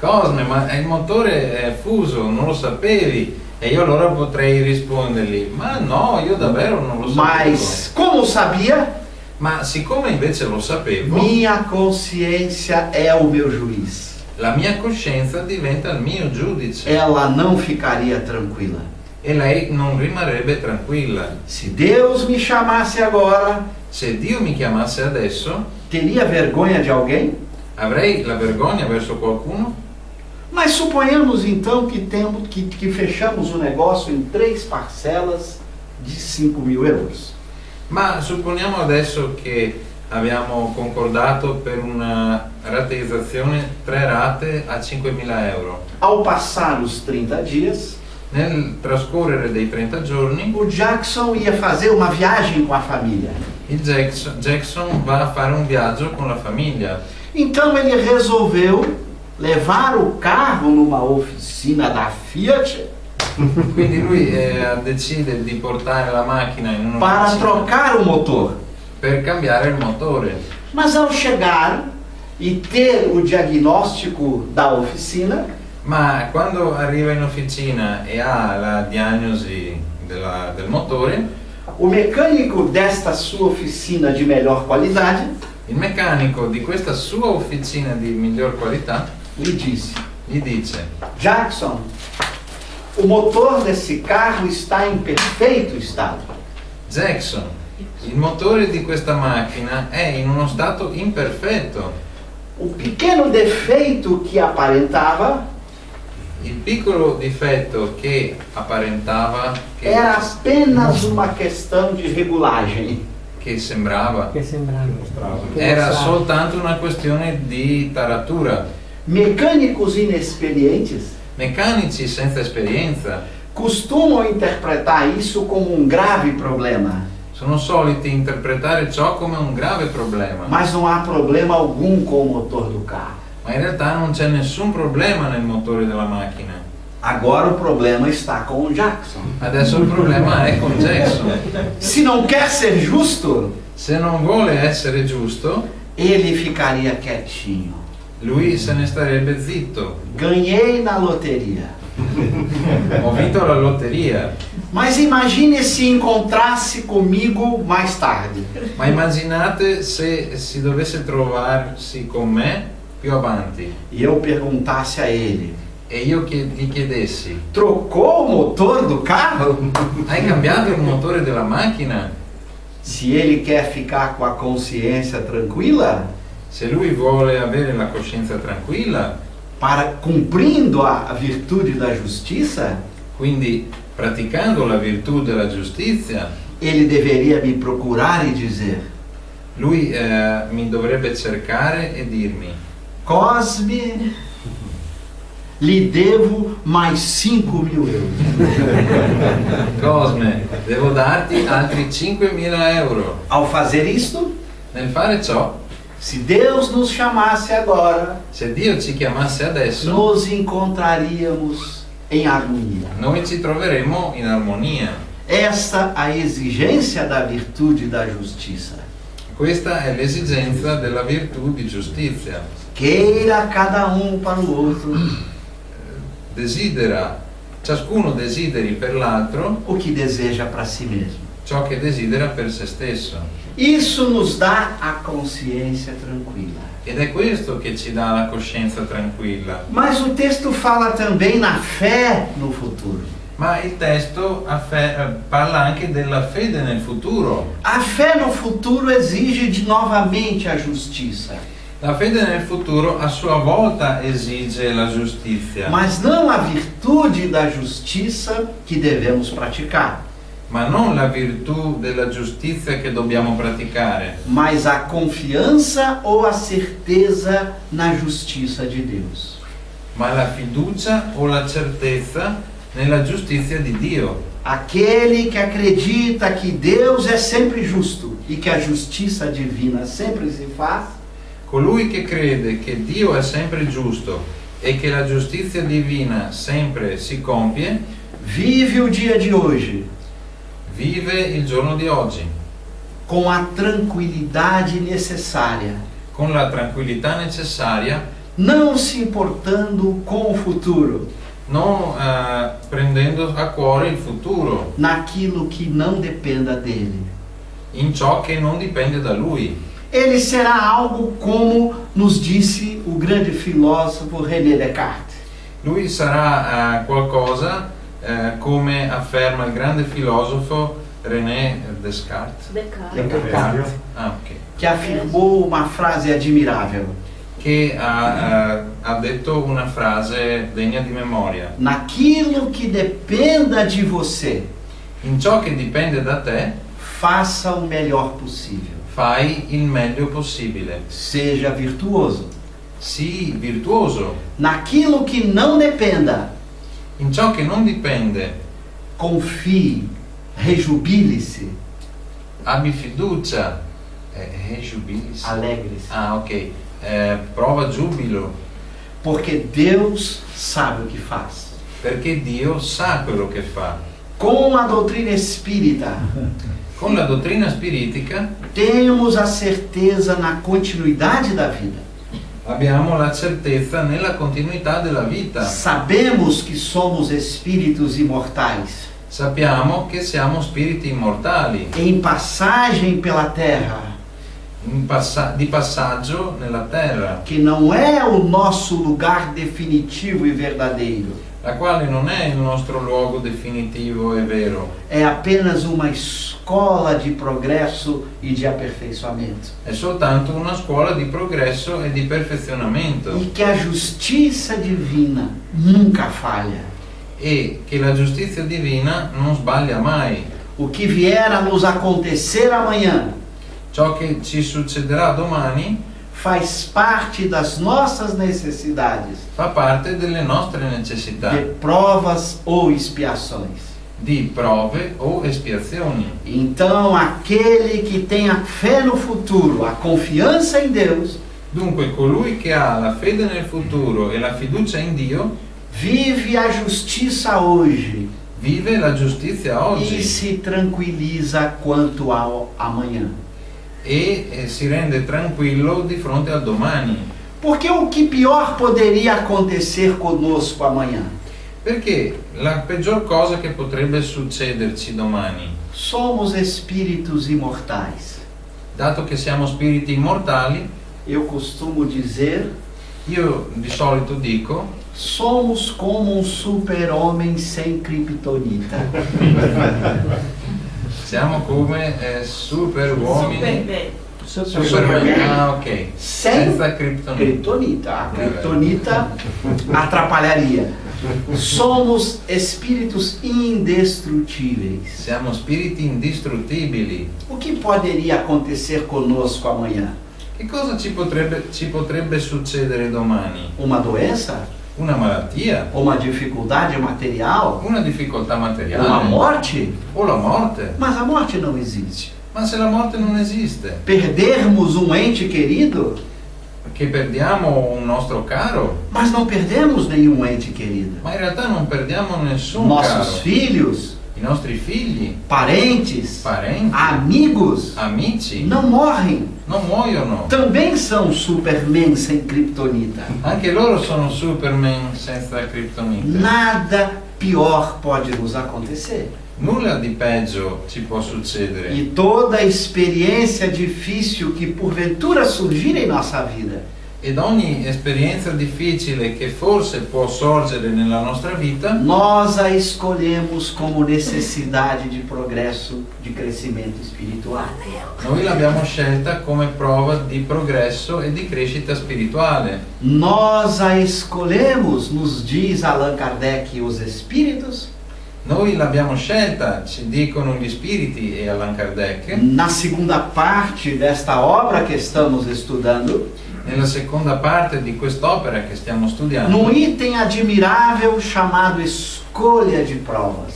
Cosme, ma il motore è fuso, non lo sapevi? E io allora potrei rispondergli: ma no, io davvero non lo sapevo. Mas, como sabia, Ma siccome invece lo sapevo, minha consciência é o meu juiz. la mia coscienza diventa il mio giudice Ela não ficaria tranquila. e lei non rimarrebbe tranquilla. Se Deus me chamasse agora, Se Dio mi chiamasse adesso, teria vergonha de alguém? avrei la vergogna verso qualcuno? Mas suponhamos então que fechamos o negócio em 3 parcelas de 5.000 euros. Ma supponiamo adesso che abbiamo concordato per una rateizzazione 3 rate a 5.000 euro. Ao passar os 30 dias, Nel trascorrere dei 30 giorni, o Jackson ia fazer uma viagem com a família. il Jackson va a fare un viaggio con la famiglia. Então ele resolveu levar o carro numa oficina da Fiat Quindi lui decide di portare la macchina in para un'officina trocar o motor. per cambiare il motore. Mas ao chegar e ter o diagnóstico da oficina, Ma quando arriva in officina e ha la diagnosi del motore, o mecânico desta sua oficina de melhor qualidade il meccanico di questa sua officina di miglior qualità lhe disse: gli dice: Jackson, o motor desse carro está em perfeito estado. Jackson, il motore di questa macchina è in uno stato imperfetto. O pequeno defeito que aparentava Il piccolo difetto che apparentava, era apenas uma questão de regulagem. che sembrava, Che sembrava. Che era mostrava. soltanto una questione di taratura. Mecânicos inexperientes Meccanici senza esperienza costumam interpretar isso como um grave problema, sono soliti interpretare ciò come un grave problema, mas não há problema algum com o motor do carro. ma in realtà non c'è nessun problema nel motore della macchina. Agora o problema está com o Jackson. Adesso il problema è con Jackson. Se não quer ser justo, Se non vuole essere giusto, ele ficaria quietinho. lui se ne starebbe zitto. Ganhei na loteria. Ho vinto la lotteria. Mas imagine se encontrasse comigo mais tarde. Ma immaginate se si dovesse trovarsi con me più avanti E eu perguntasse a ele: e io gli chiedessi: trocou o motor do carro? hai cambiato il motore della macchina? Se ele quer ficar com a consciência tranquila, Se lui vuole avere la coscienza tranquilla, para cumprindo a virtude da justiça, quindi praticando la virtù della giustizia, ele deveria me procurar e dizer: lui mi dovrebbe cercare e dirmi: Cosme, lhe devo mais 5.000 euros. Cosme, devo darti altri 5.000 euro. Ao fazer isto, Nel fare ciò, se Deus nos chamasse agora, se Dio ci chiamasse adesso, nos encontraríamos em harmonia. noi ci troveremmo in armonia. Essa a exigência da virtude da justiça. Questa è l'esigenza della virtù di giustizia. Queira cada um para o outro Ciascuno desideri per l'altro o que deseja para si mesmo. ciò che desidera per se stesso. Isso nos dá a consciência tranquila. Ed è questo che ci dà la coscienza tranquilla. Mas o texto fala também na fé no futuro. Ma il testo parla anche della fede nel futuro. A fé no futuro exige novamente a justiça, La fede nel futuro a sua volta esige la giustizia, mas não a virtude da justiça que devemos praticar, ma non la virtù della giustizia che dobbiamo praticare, mas a confiança ou a certeza na justiça de Deus. ma la fiducia o la certezza nella giustizia di Dio. Aquele que acredita que Deus é sempre justo e que a justiça divina sempre se faz, Colui che crede che Dio è sempre giusto e che la giustizia divina sempre si compie, vive o dia de hoje vive il giorno di oggi com a tranquilidade necessária, con la tranquillità necessaria, não se importando com o futuro, non prendendo a cuore il futuro, naquilo que não dependa dele. in ciò che non dipende da Lui. Ele será algo como nos disse o grande filósofo René Descartes. Lui sarà qualcosa come afferma il grande filosofo René Descartes, Descartes, ah, ok, que afirmou uma frase admirável: che ha detto una frase degna di memoria. naquilo que dependa de você, In ciò che dipende da te, faça o melhor possível. fai il meglio possibile. Seja virtuoso. Sii virtuoso. Naquilo que não dependa, In ciò che non dipende, confie, rejubile-se, abbi fiducia, rejubilis. alegre-se. Ah, ok. Prova giubilo, Porque Deus sabe o que faz. perché Dio sa quello che fa. Com a doutrina espírita, Con la dottrina spiritica temos a certeza na continuidade da vida. abbiamo la certezza nella continuità della vita. Sabemos que somos espíritos imortais, Sappiamo che siamo spiriti immortali, em passagem pela terra, di passaggio nella terra, que não é o nosso lugar definitivo e verdadeiro. la quale non è il nostro luogo definitivo e vero, É apenas uma escola de progresso e de aperfeiçoamento. è soltanto una scuola di progresso e di perfezionamento, E que a justiça divina nunca falha. e che la giustizia divina non sbaglia mai. O que vier a nos acontecer amanhã Ciò che ci succederà domani faz parte das nossas necessidades fa parte delle nostre de necessità provas ou expiações. di prove o espiazioni. Então, aquele que tem a fé no futuro, a confiança em Deus, Dunque colui che ha la fede nel futuro e la fiducia in Dio vive a justiça hoje vive la giustizia e oggi se tranquiliza quanto ao amanhã. e si rende tranquillo di fronte al domani. Porque o que pior poderia acontecer conosco amanhã? Perché la peggior cosa che potrebbe succederci domani, Somos espíritos imortais. dato che siamo spiriti immortali, Eu costumo dizer, io di solito dico, somos como um super-homem sem kriptonita. siamo come super uomini. Superman. Ah, ok. Sem Senza criptonite. kriptonita. A kriptonita atrapalharia. Somos espíritos indestrutíveis. Siamo spiriti indistruttibili. O que poderia acontecer conosco amanhã? Che cosa ci potrebbe succedere domani? Uma doença? Una malattia? Uma dificuldade material? Una difficoltà Uma materiale? morte? O la morte? Mas a morte não existe. Ma se la morte non esiste, Perdermos um ente querido? che perdiamo un nostro caro, Mas não perdemos nenhum ente querido. ma in realtà non perdiamo nessun Nossos caro. filhos, I nostri figli, parentes, parenti, amigos amici não morrem. non muoiono. Também são supermen sem kriptonita. Anche loro sono Superman senza criptonite. Nada pior pode nos acontecer. Nulla di peggio ci può succedere. E toda experiência difícil que porventura surgir em nossa vida, Ed ogni esperienza difficile che forse può sorgere nella nostra vita, nós a escolhemos como necessidade de progresso, de crescimento espiritual. noi l'abbiamo scelta come prova di progresso e di crescita spirituale. Nós a escolhemos, nos diz Allan Kardec, os espíritos, Noi l'abbiamo scelta, ci dicono gli spiriti e Allan Kardec, na segunda parte desta obra que estamos estudando, nella seconda parte di quest'opera che stiamo studiando, num item admirável chamado escolha de provas.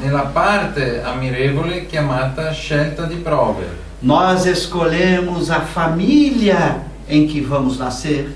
nella parte ammirevole chiamata scelta di prove. Nós escolhemos a família em que vamos nascer,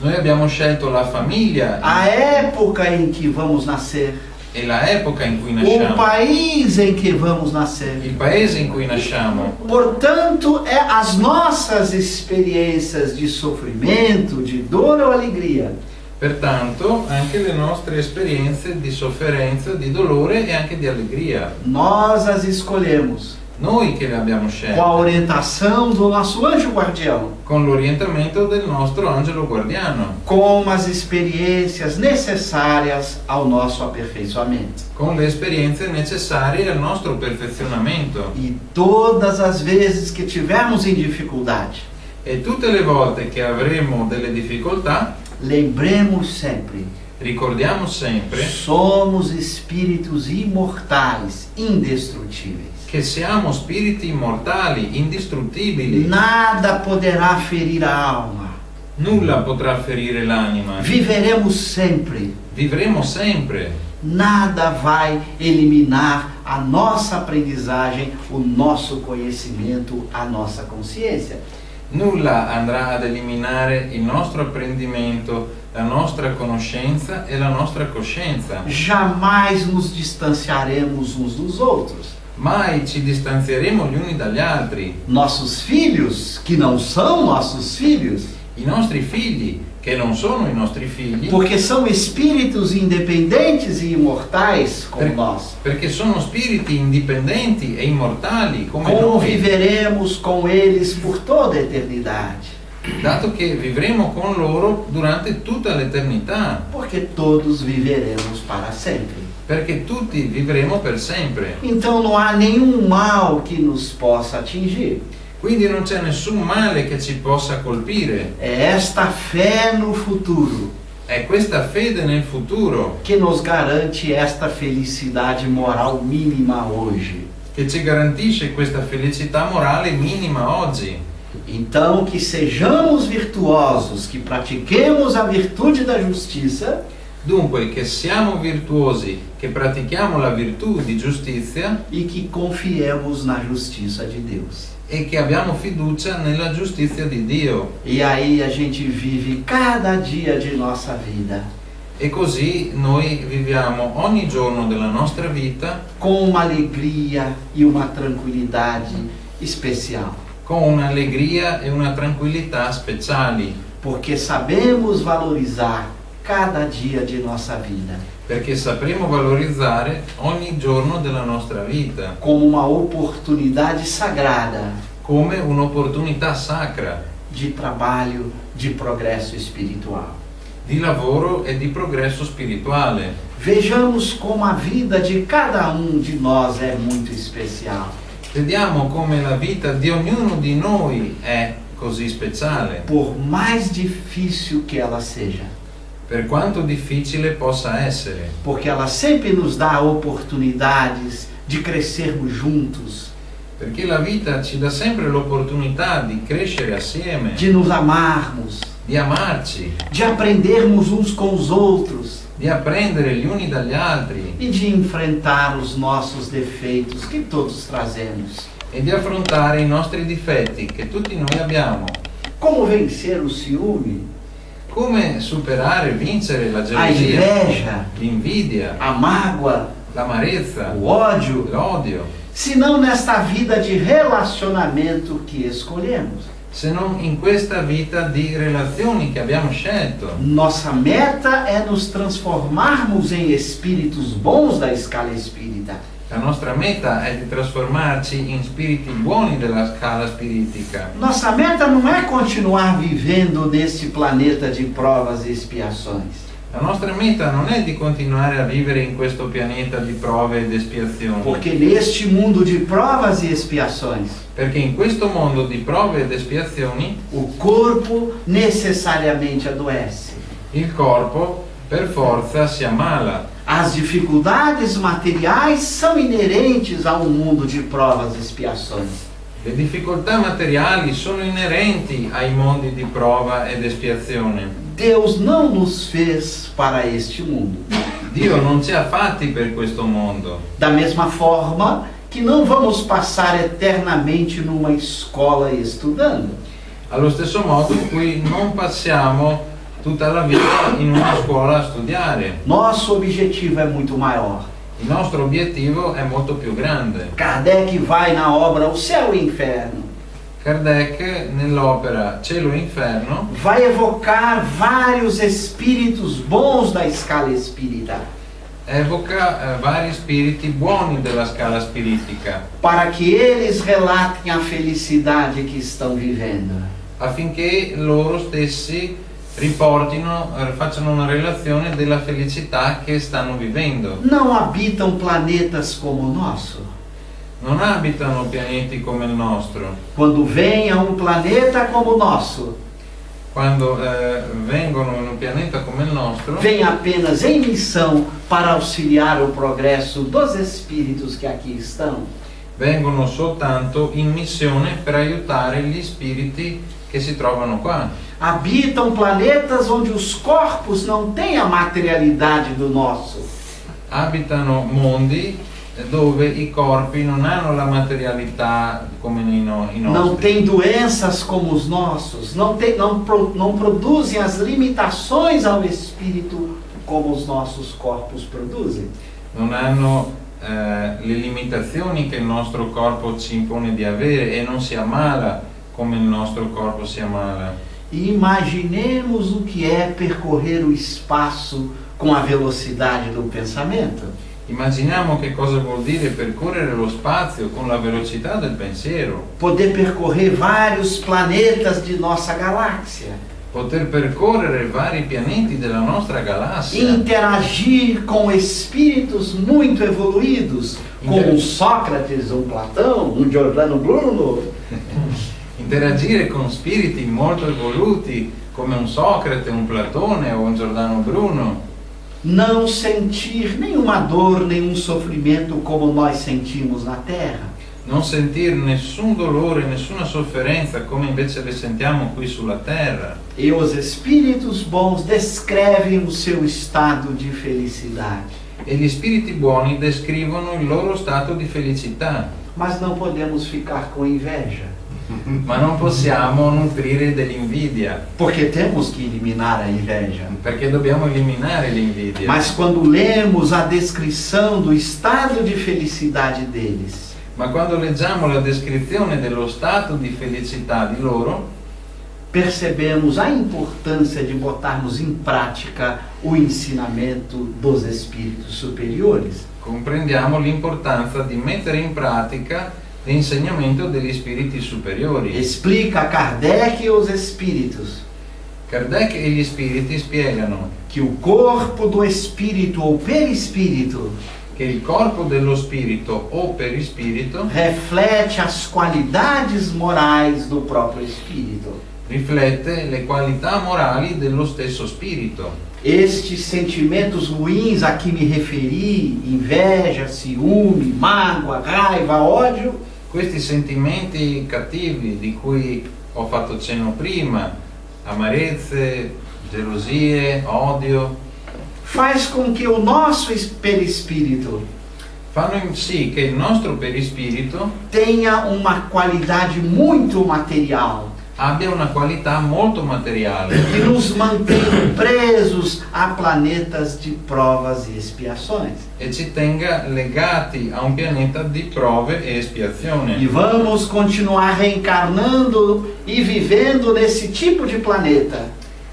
Noi abbiamo scelto la famiglia a época em que vamos nascer, e la epoca in cui o nasciamo, país em que vamos nascer. il paese in cui nasciamo. Portanto, as nossas experiências de sofrimento, de dor ou alegria, Pertanto, anche le nostre esperienze di sofferenza, di dolore e anche di allegria, nós as escolhemos noi che le abbiamo com a scelte, orientação do nosso anjo guardião, con l'orientamento del nostro angelo guardiano, com as experiências necessárias ao nosso aperfeiçoamento. con le esperienze necessarie al nostro perfezionamento. E todas as vezes que tivermos em dificuldade, E tutte le volte che avremo delle difficoltà, lembremos sempre: ricordiamo sempre somos espíritos imortais, indestrutíveis. che siamo spiriti immortali, indistruttibili. Nada poderá ferir a alma. Nulla potrà ferire l'anima. Viveremos sempre. Vivremo sempre. Nada vai eliminar a nossa aprendizagem, o nosso conhecimento, a nossa consciência. Nulla andrà ad eliminare il nostro apprendimento, la nostra conoscenza e la nostra coscienza. Jamais nos distanciaremos uns dos outros. Mai ci distanzieremo gli uni dagli altri. Nossos filhos, que não são nossos filhos, I nostri figli, che non sono i nostri figli, porque são espíritos independentes e imortais como nós. perché sono spiriti indipendenti e immortali come noi, Conviveremos com eles por toda a eternidade, dato che vivremo con loro durante tutta l'eternità, porque todos viveremos para sempre. perché tutti vivremo per sempre. Então não há nenhum mal que nos possa atingir. Quindi non c'è nessun male che ci possa colpire. É esta fé no futuro È questa fede nel futuro que nos garante esta felicidade moral mínima hoje. che ci garantisce questa felicità morale minima oggi. Então que sejamos virtuosos, que pratiquemos a virtude da justiça, Dunque, che siamo virtuosi, che pratichiamo la virtù di giustizia e que confiemos na justiça de Deus. e che abbiamo fiducia nella giustizia di Dio. E aí a gente vive cada dia de nossa vida E così noi viviamo ogni giorno della nostra vita com uma alegria e uma tranquilidade especial, con un'allegria e una tranquillità speciali, porque sabemos valorizar cada dia de nossa vida perché sapremo valorizzare ogni giorno della nostra vita como uma oportunidade sagrada come un'opportunità sacra de trabalho, de progresso espiritual. di lavoro e di progresso spirituale. Vejamos como a vida de cada de nós é muito especial. Vediamo come la vita di ognuno di noi è così speciale, Por mais difícil que ela seja, per quanto difficile possa essere, porque ela sempre nos dá oportunidades de crescermos juntos, perché la vita ci dà sempre l'opportunità di crescere assieme, de nos amarmos, di amarci, de aprendermos uns com os outros di apprendere gli uni dagli altri e de enfrentar os nossos defeitos que todos trazemos. e di affrontare i nostri difetti che tutti noi abbiamo. Como vencer o ciúme, Come superare, vincere la a gelosia, inveja, l'invidia, a mágoa, l'amarezza, o ódio, l'odio, se não nesta vida de relacionamento que escolhemos. se non in questa vita di relazioni che abbiamo scelto. Nossa meta é nos transformarmos em espíritos bons da escala espírita. La nostra meta è di trasformarci in spiriti buoni della scala spiritica. Nossa meta não é continuar vivendo neste planeta de provas e expiações. La nostra meta non è di continuare a vivere in questo pianeta di prove ed espiazioni. Porque neste mundo de provas e expiações, Perché in questo mondo di prove ed espiazioni o corpo necessariamente adoece. il corpo per forza si ammala. As dificuldades materiais são inerentes a um mundo de provas e expiações. Le difficoltà materiali sono inerenti ai mondi di prova ed espiazione. Deus não nos fez para este mundo. Dio non ci ha fatti per questo mondo. Da mesma forma que não vamos passar eternamente numa escola estudando. Allo stesso modo in cui non passiamo tutta la vita in una scuola a studiare. Nosso objetivo é muito maior. Il nostro obiettivo è molto più grande. Kardec vai na obra O Céu e o Inferno. Kardec, nell'opera Cielo e Inferno, Vai evocar vários espíritos bons da escala espírita, evoca vari spiriti buoni della scala spiritica, para que eles relatem a felicidade que estão vivendo. affinché loro stessi riportino, facciano una relazione della felicità che stanno vivendo. Não habitam planetas como o nosso. Non abitano pianeti come il nostro. Quando vem a um planeta como o nosso, Quando vengono in un pianeta come il nostro, vem apenas em missão para auxiliar o progresso dos espíritos que aqui estão. vengono soltanto in missione per aiutare gli spiriti che si trovano qua. Habitam planetas onde os corpos não têm a materialidade do nosso. Abitano mondi dove i corpi non hanno la materialità come i nostri. Não têm doenças como os nossos. Não produzem as limitações ao espírito como os nossos corpos produzem. Non hanno le limitazioni che il nostro corpo ci impone di avere e non si ammala come il nostro corpo si ammala. E imaginemos o que é percorrer o espaço com a velocidade do pensamento. Immaginiamo che cosa vuol dire percorrere lo spazio con la velocità del pensiero, Poder percorrer vários planetas de nossa galáxia. poter percorrere vari pianeti della nostra galassia, Interagir com espíritos muito evoluídos, como um Sócrates, um Platão, um Giordano Bruno. interagire con spiriti molto evoluti come un Socrate, un Platone o un Giordano Bruno, Não sentir nenhuma dor, nenhum sofrimento como nós sentimos na Terra. non sentire nessun dolore, nessuna sofferenza come invece le sentiamo qui sulla terra. E os espíritos bons descrevem o seu estado de felicidade. E gli spiriti buoni descrivono il loro stato di felicità, Mas não podemos ficar com inveja, ma non possiamo nutrire dell'invidia, porque temos que eliminar a inveja. perché dobbiamo eliminare l'invidia. Mas quando lemos a descrição do estado de felicidade deles, Ma quando leggiamo la descrizione dello stato di felicità di loro, percebemos a importância de botarmos em prática o ensinamento dos espíritos superiores. comprendiamo l'importanza di mettere in pratica l'insegnamento degli spiriti superiori. Explica Kardec e os espíritos Kardec e gli spiriti spiegano que o corpo do espírito ou perispírito che il corpo dello spirito o perispirito reflete as qualidades morais do próprio espírito. riflette le qualità morali dello stesso spirito. Estes sentimentos ruins a que me referi, inveja, ciúme, mágoa, raiva, ódio, Questi sentimenti cattivi di cui ho fatto cenno prima, amarezze, gelosie, odio, faz com que o nosso perispírito fanno sì che il nostro perispirito tenha uma qualidade muito material, abbia una qualità molto materiale que nos mantém presos a planetas de provas e expiações. e ci tenga legati a un pianeta di prove e E espiazione. vamos continuar reencarnando e vivendo nesse tipo de planeta,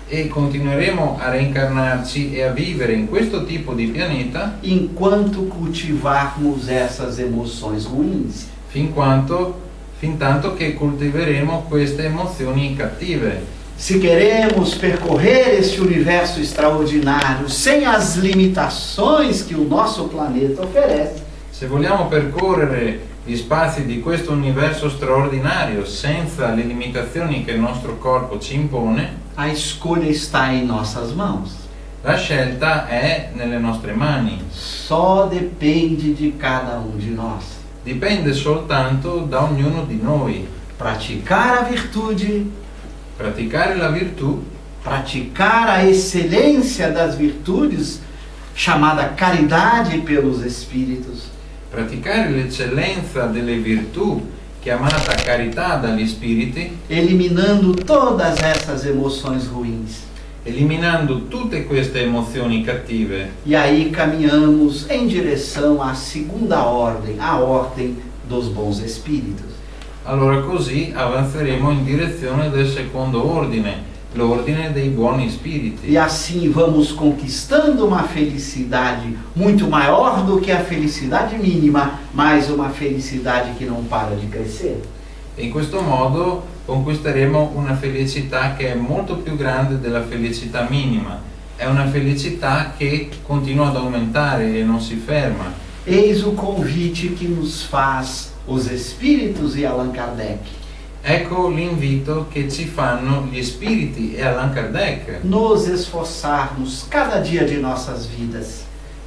e continueremo a reincarnarci e a vivere in questo tipo di pianeta enquanto cultivarmos essas emoções ruins. fin tanto che coltiveremo queste emozioni cattive. Se queremos percorrer esse universo extraordinário sem as limitações que o nosso planeta oferece, Se vogliamo percorrere gli spazi di questo universo straordinario senza le limitazioni che il nostro corpo ci impone, a escolha está em nossas mãos. la scelta è nelle nostre mani. Só depende de cada de nós. Dipende soltanto da ognuno di noi. Praticar a virtude, Praticare la virtù, praticar a excelência das virtudes, chamada caridade pelos Espíritos, praticare l'eccellenza delle virtù, chiamata carità dagli spiriti, eliminando todas essas emoções ruins. eliminando tutte queste emozioni cattive. E aí caminhamos em direção à segunda ordem, a ordem dos bons espíritos. Allora così avanzeremo in direzione del secondo ordine, l'ordine dei buoni spiriti. E assim vamos conquistando uma felicidade muito maior do que a felicidade mínima, mas uma felicidade que não para de crescer. E in questo modo conquisteremo una felicità che è molto più grande della felicità minima. È una felicità che continua ad aumentare e non si ferma. Eis o convite que nos faz os Espíritos e Allan Kardec. Ecco l'invito che ci fanno gli spiriti e Allan Kardec, Nos esforçarmos cada dia de nossas vidas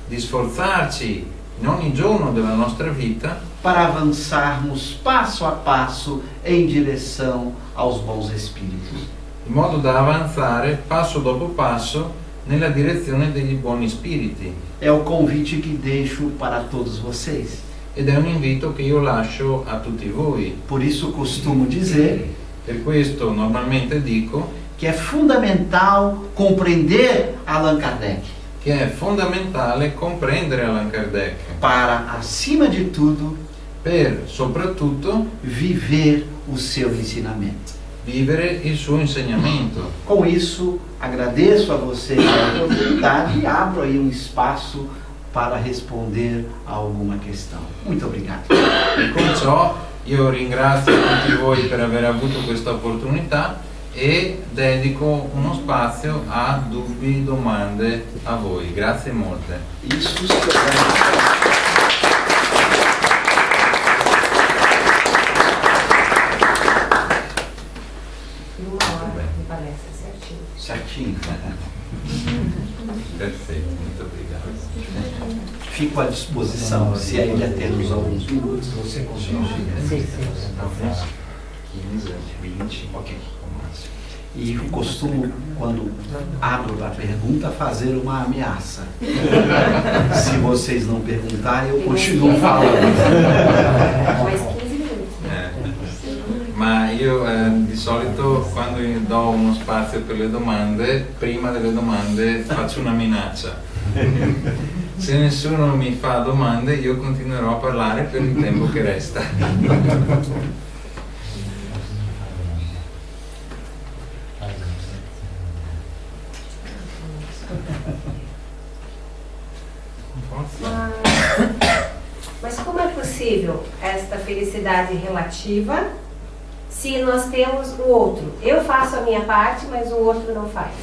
di sforzarci in ogni giorno della nostra vita para avançarmos passo a passo em direção aos bons espíritos. in modo da avanzare passo dopo passo nella direzione degli buoni spiriti. É o convite que deixo para todos vocês. Ed è un invito che io lascio a tutti voi. Por isso costumo dizer Per questo normalmente dico que é fundamental compreender Allan Kardec che è fondamentale comprendere Allan Kardec para, acima de tudo, per soprattutto viver o seu ensinamento. vivere il suo insegnamento. Com isso, agradeço a vocês a oportunidade e abro aí espaço para responder a alguma questão. Muito obrigado. E con ciò io ringrazio tutti voi per aver avuto questa opportunità e dedico uno spazio a dubbi, domande a voi. Grazie molte. Isso se houver. Certinho. Perfetto, molto obrigado. Fico à disposição. Se ainda temos alguns minutos, você consegue. Sim. 15, 20, ok, ao máximo. E costumo, quando abro para pergunta, fazer uma ameaça. Se vocês não perguntarem, eu continuo falando. Mais 15 minutos. Ma io di solito quando do uno spazio per le domande, prima delle domande faccio una minaccia. Se nessuno mi fa domande io continuerò a parlare per il tempo che resta. Mas como é possível esta felicidade relativa se nós temos o outro? Eu faço a minha parte, mas o outro não faz.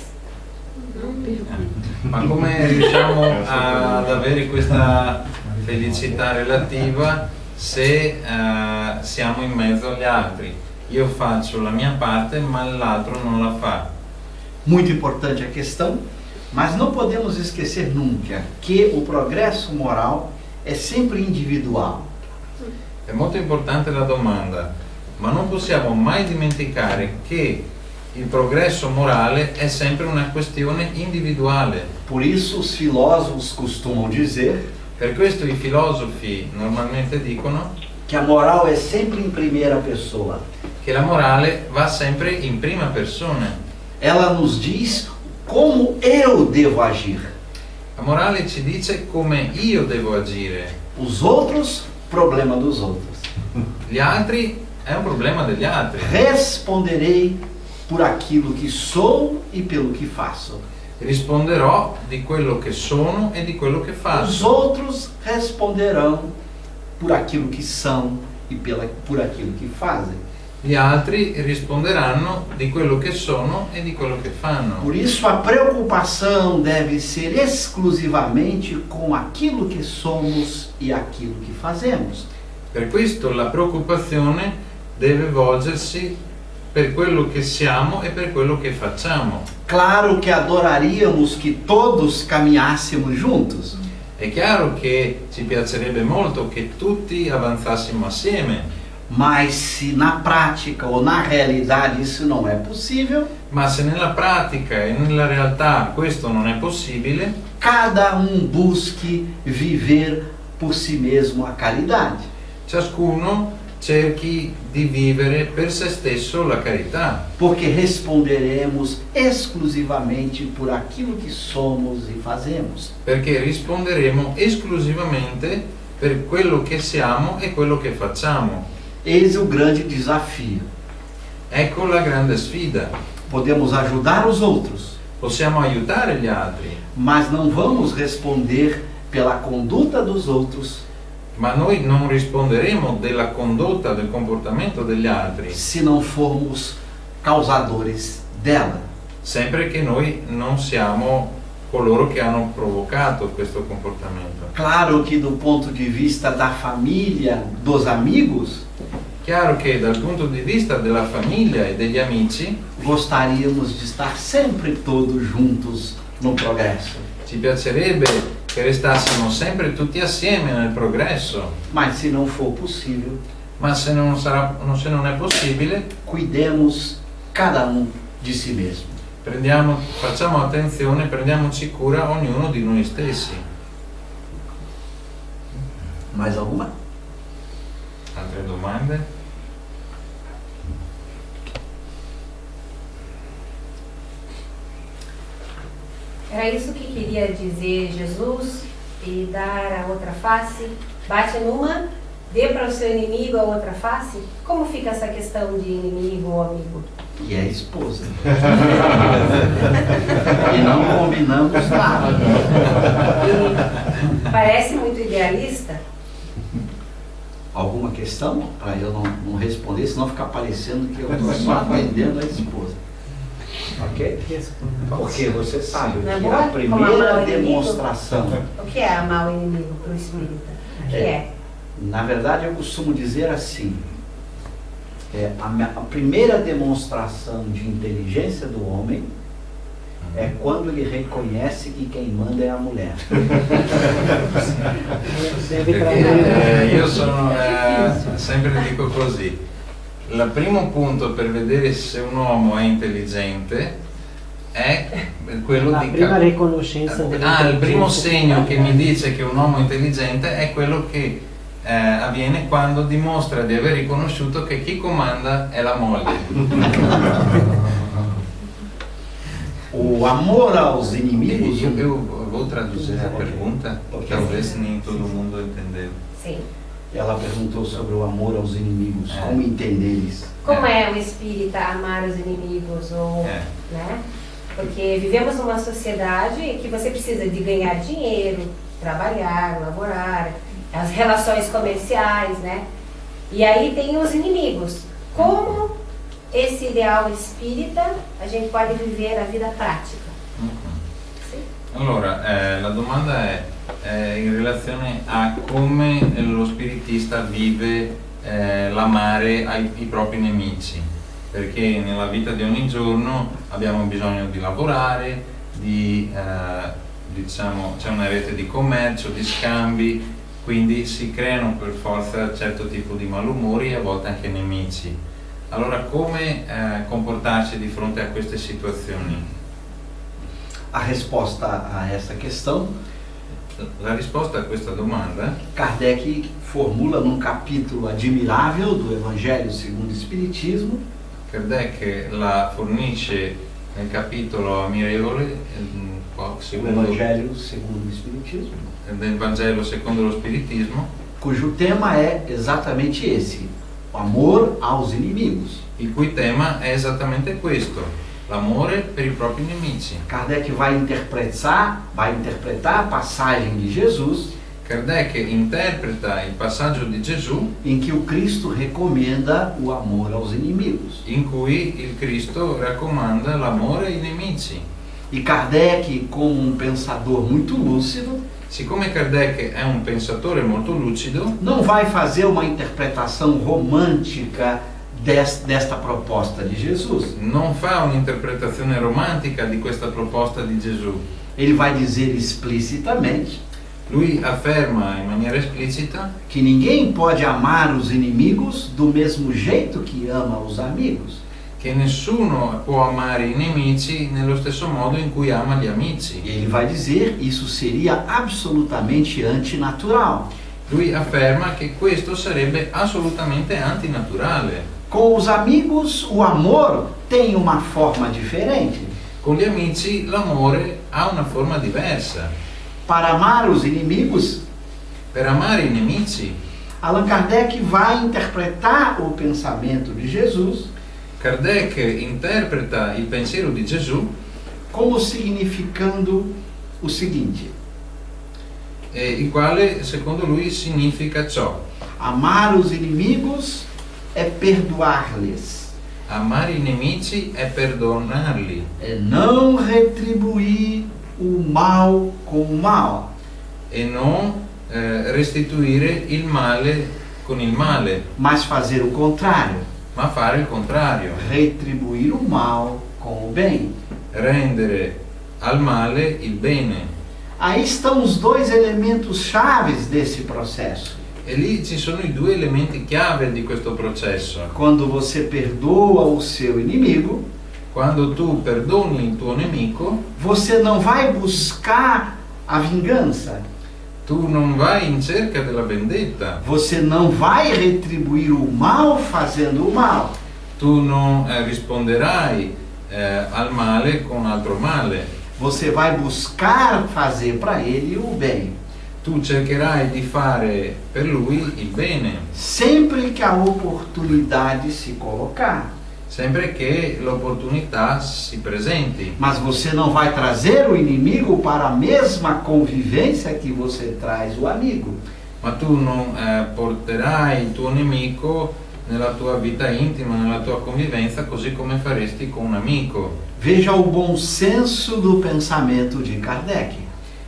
Ma come riusciamo ad avere questa felicità relativa se siamo in mezzo agli altri? Io faccio la mia parte ma l'altro non la fa. Muito importante a questão, mas não podemos esquecer nunca que o progresso moral é sempre individual. È molto importante la domanda, ma non possiamo mai dimenticare che il progresso morale è sempre una questione individuale. Por isso os filósofos costumam dizer Per questo i filosofi normalmente dicono que a moral é sempre em primeira pessoa. che la morale va sempre in prima persona. Ela nos diz como eu devo agir. La morale ci dice come io devo agire. Os outros, problema dos outros. Gli altri è un problema degli altri. Responderei por aquilo que sou e pelo que faço. Risponderò di quello che sono e di quello che Os faccio. outros responderão por aquilo que são e por aquilo que fazem. Gli altri risponderanno di quello che sono e di quello che fanno. Por isso, a preocupação deve ser exclusivamente com aquilo que somos e aquilo que fazemos. Per questo la preoccupazione deve volgersi per quello che siamo e per quello che facciamo. Claro que adoraríamos que todos caminhássemos juntos, È chiaro che ci piacerebbe molto che tutti avanzassimo assieme, mas se na prática ou na realidade isso não é possível, ma se nella pratica e nella realtà questo non è possibile, cada busque viver por si mesmo a caridade. ciascuno cerchi di vivere per se stesso la carità, Porque responderemos exclusivamente por aquilo que somos e fazemos. perché risponderemo esclusivamente per quello che siamo e quello che facciamo. Eis o grande desafio. Ecco la grande sfida. Podemos ajudar os outros, Possiamo aiutare gli altri, mas não vamos responder pela conduta dos outros ma noi non risponderemo della condotta, del comportamento degli altri, se não formos causadores dela. sempre che noi non siamo coloro che hanno provocato questo comportamento. Claro que do ponto de vista da família, dos amigos, Chiaro che dal punto di vista della famiglia e degli amici gostaríamos de estar sempre todos juntos no progresso. ci piacerebbe che restassimo sempre tutti assieme nel progresso, Mas se não for possível, ma se non è possibile, cuidemos cada de si mesmo. facciamo attenzione, prendiamoci cura ognuno di noi stessi. Mais alguma? Altre domande? Era isso que queria dizer Jesus e dar a outra face? Bate numa, dê para o seu inimigo a outra face? Como fica essa questão de inimigo ou amigo? E é esposa. E não combinamos nada. E parece muito idealista. Alguma questão? Para eu não responder, senão ficar parecendo que eu estou só atendendo a esposa. Ok? Porque você sabe Não é que boa? a Como primeira amar o inimigo? demonstração, O que é amar o inimigo para o espírita? O que é? na verdade eu costumo dizer assim, a primeira demonstração de inteligência do homem é quando ele reconhece que quem manda é a mulher. Io sempre dico così, il primo punto per vedere se un uomo è intelligente è quello La di prima riconoscenza dell'intelligenza. il primo segno che mi dice che un uomo è intelligente è quello che avviene quando dimostra di aver riconosciuto che chi comanda è la moglie. O amor aos inimigos, Eu vou traduzir a pergunta, talvez nem todo mundo entendeu. Sim. ela perguntou sobre o amor aos inimigos, como entender isso. Como é o espírita amar os inimigos? Ou, né? Porque vivemos numa sociedade que você precisa de ganhar dinheiro, trabalhar, laborar, as relações comerciais, né? E aí tem os inimigos. Como esse ideal espírita a gente pode viver a vida prática? Sì. Allora, la domanda è in relazione a come lo spiritista vive l'amare i propri nemici, perché nella vita di ogni giorno abbiamo bisogno di lavorare, diciamo, c'è una rete di commercio, di scambi, quindi si creano per forza certo tipo di malumori e a volte anche nemici. Allora, come comportarsi di fronte a queste situazioni? A resposta a essa questão, La risposta a questa domanda Kardec formula num capítulo admirável do Evangelho segundo o Espiritismo, Kardec la fornisce nel capitolo ammirevole o secondo, Evangelho segundo o Espiritismo, del Vangelo secondo lo Spiritismo, cujo tema é exatamente esse: amor aos inimigos. il cui tema è esattamente questo, l'amore per i propri nemici. Kardec vai interpretar a passagem de Jesus Kardec interpreta il passaggio di Gesù em que o Cristo recomenda o amor aos inimigos. in cui il Cristo raccomanda l'amore ai nemici. E Kardec, como um pensador muito lúcido, Siccome Kardec è un pensatore molto lucido, não vai fazer uma interpretação romântica desta proposta de Jesus. non fa un'interpretazione romantica di questa proposta di Gesù. Ele vai dizer explicitamente Lui afferma in maniera esplicita que ninguém pode amar os inimigos do mesmo jeito que ama os amigos. che nessuno può amare i nemici nello stesso modo in cui ama gli amici. E ele vai dizer isso seria absolutamente antinatural. Lui afferma che questo sarebbe assolutamente antinaturale. Com os amigos, o amor tem uma forma diferente. Con gli amici l'amore ha una forma diversa. Para amar os inimigos, Per amare i nemici, Allan Kardec vai interpretar o pensamento de Jesus Kardec interpreta il pensiero di Gesù como significando o seguinte: il quale secondo lui significa ciò. amar os inimigos é perdoar-lhes, Amare i nemici è perdonarli, é não retribuir o mal com o mal, e non restituire il male con il male, mas fazer o contrário, ma fare il contrario, retribuir o mal com o bem. rendere al male il bene. Aí estão os dois elementos chaves desse processo. E lì ci sono i due elementi chiave di questo processo. Quando você perdoa o seu inimigo, Quando tu perdoni il tuo nemico, você não vai buscar a vingança, tu non vai in cerca della vendetta, você não vai retribuir o mal fazendo o mal, tu non risponderai al male con altro male, você vai buscar fazer para ele o bem, tu cercherai di fare per lui il bene, sempre que a oportunidade se colocar. sempre che l'opportunità si presenti. Mas você não vai trazer o inimigo para a mesma convivência que você traz o amigo. Ma tu non porterai il tuo nemico nella tua vita intima, nella tua convivenza, così come faresti con un amico. Veja o bom senso do pensamento de Kardec.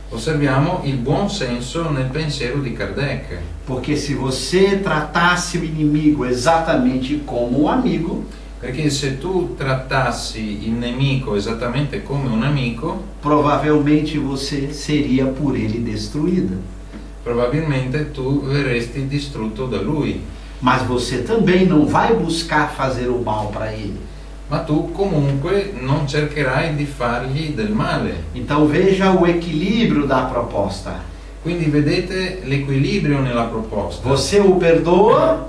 Osserviamo il buon senso nel pensiero di Kardec, Porque se você tratasse o inimigo exatamente como um amigo, perché se tu trattassi il nemico esattamente come un amico, provavelmente você seria por ele destruída. probabilmente tu verresti distrutto da lui, Mas você também não vai buscar fazer o mal para ele. ma tu comunque non cercherai di fargli del male. Então veja o equilíbrio da proposta. Quindi vedete l'equilibrio nella proposta. Você o perdoa,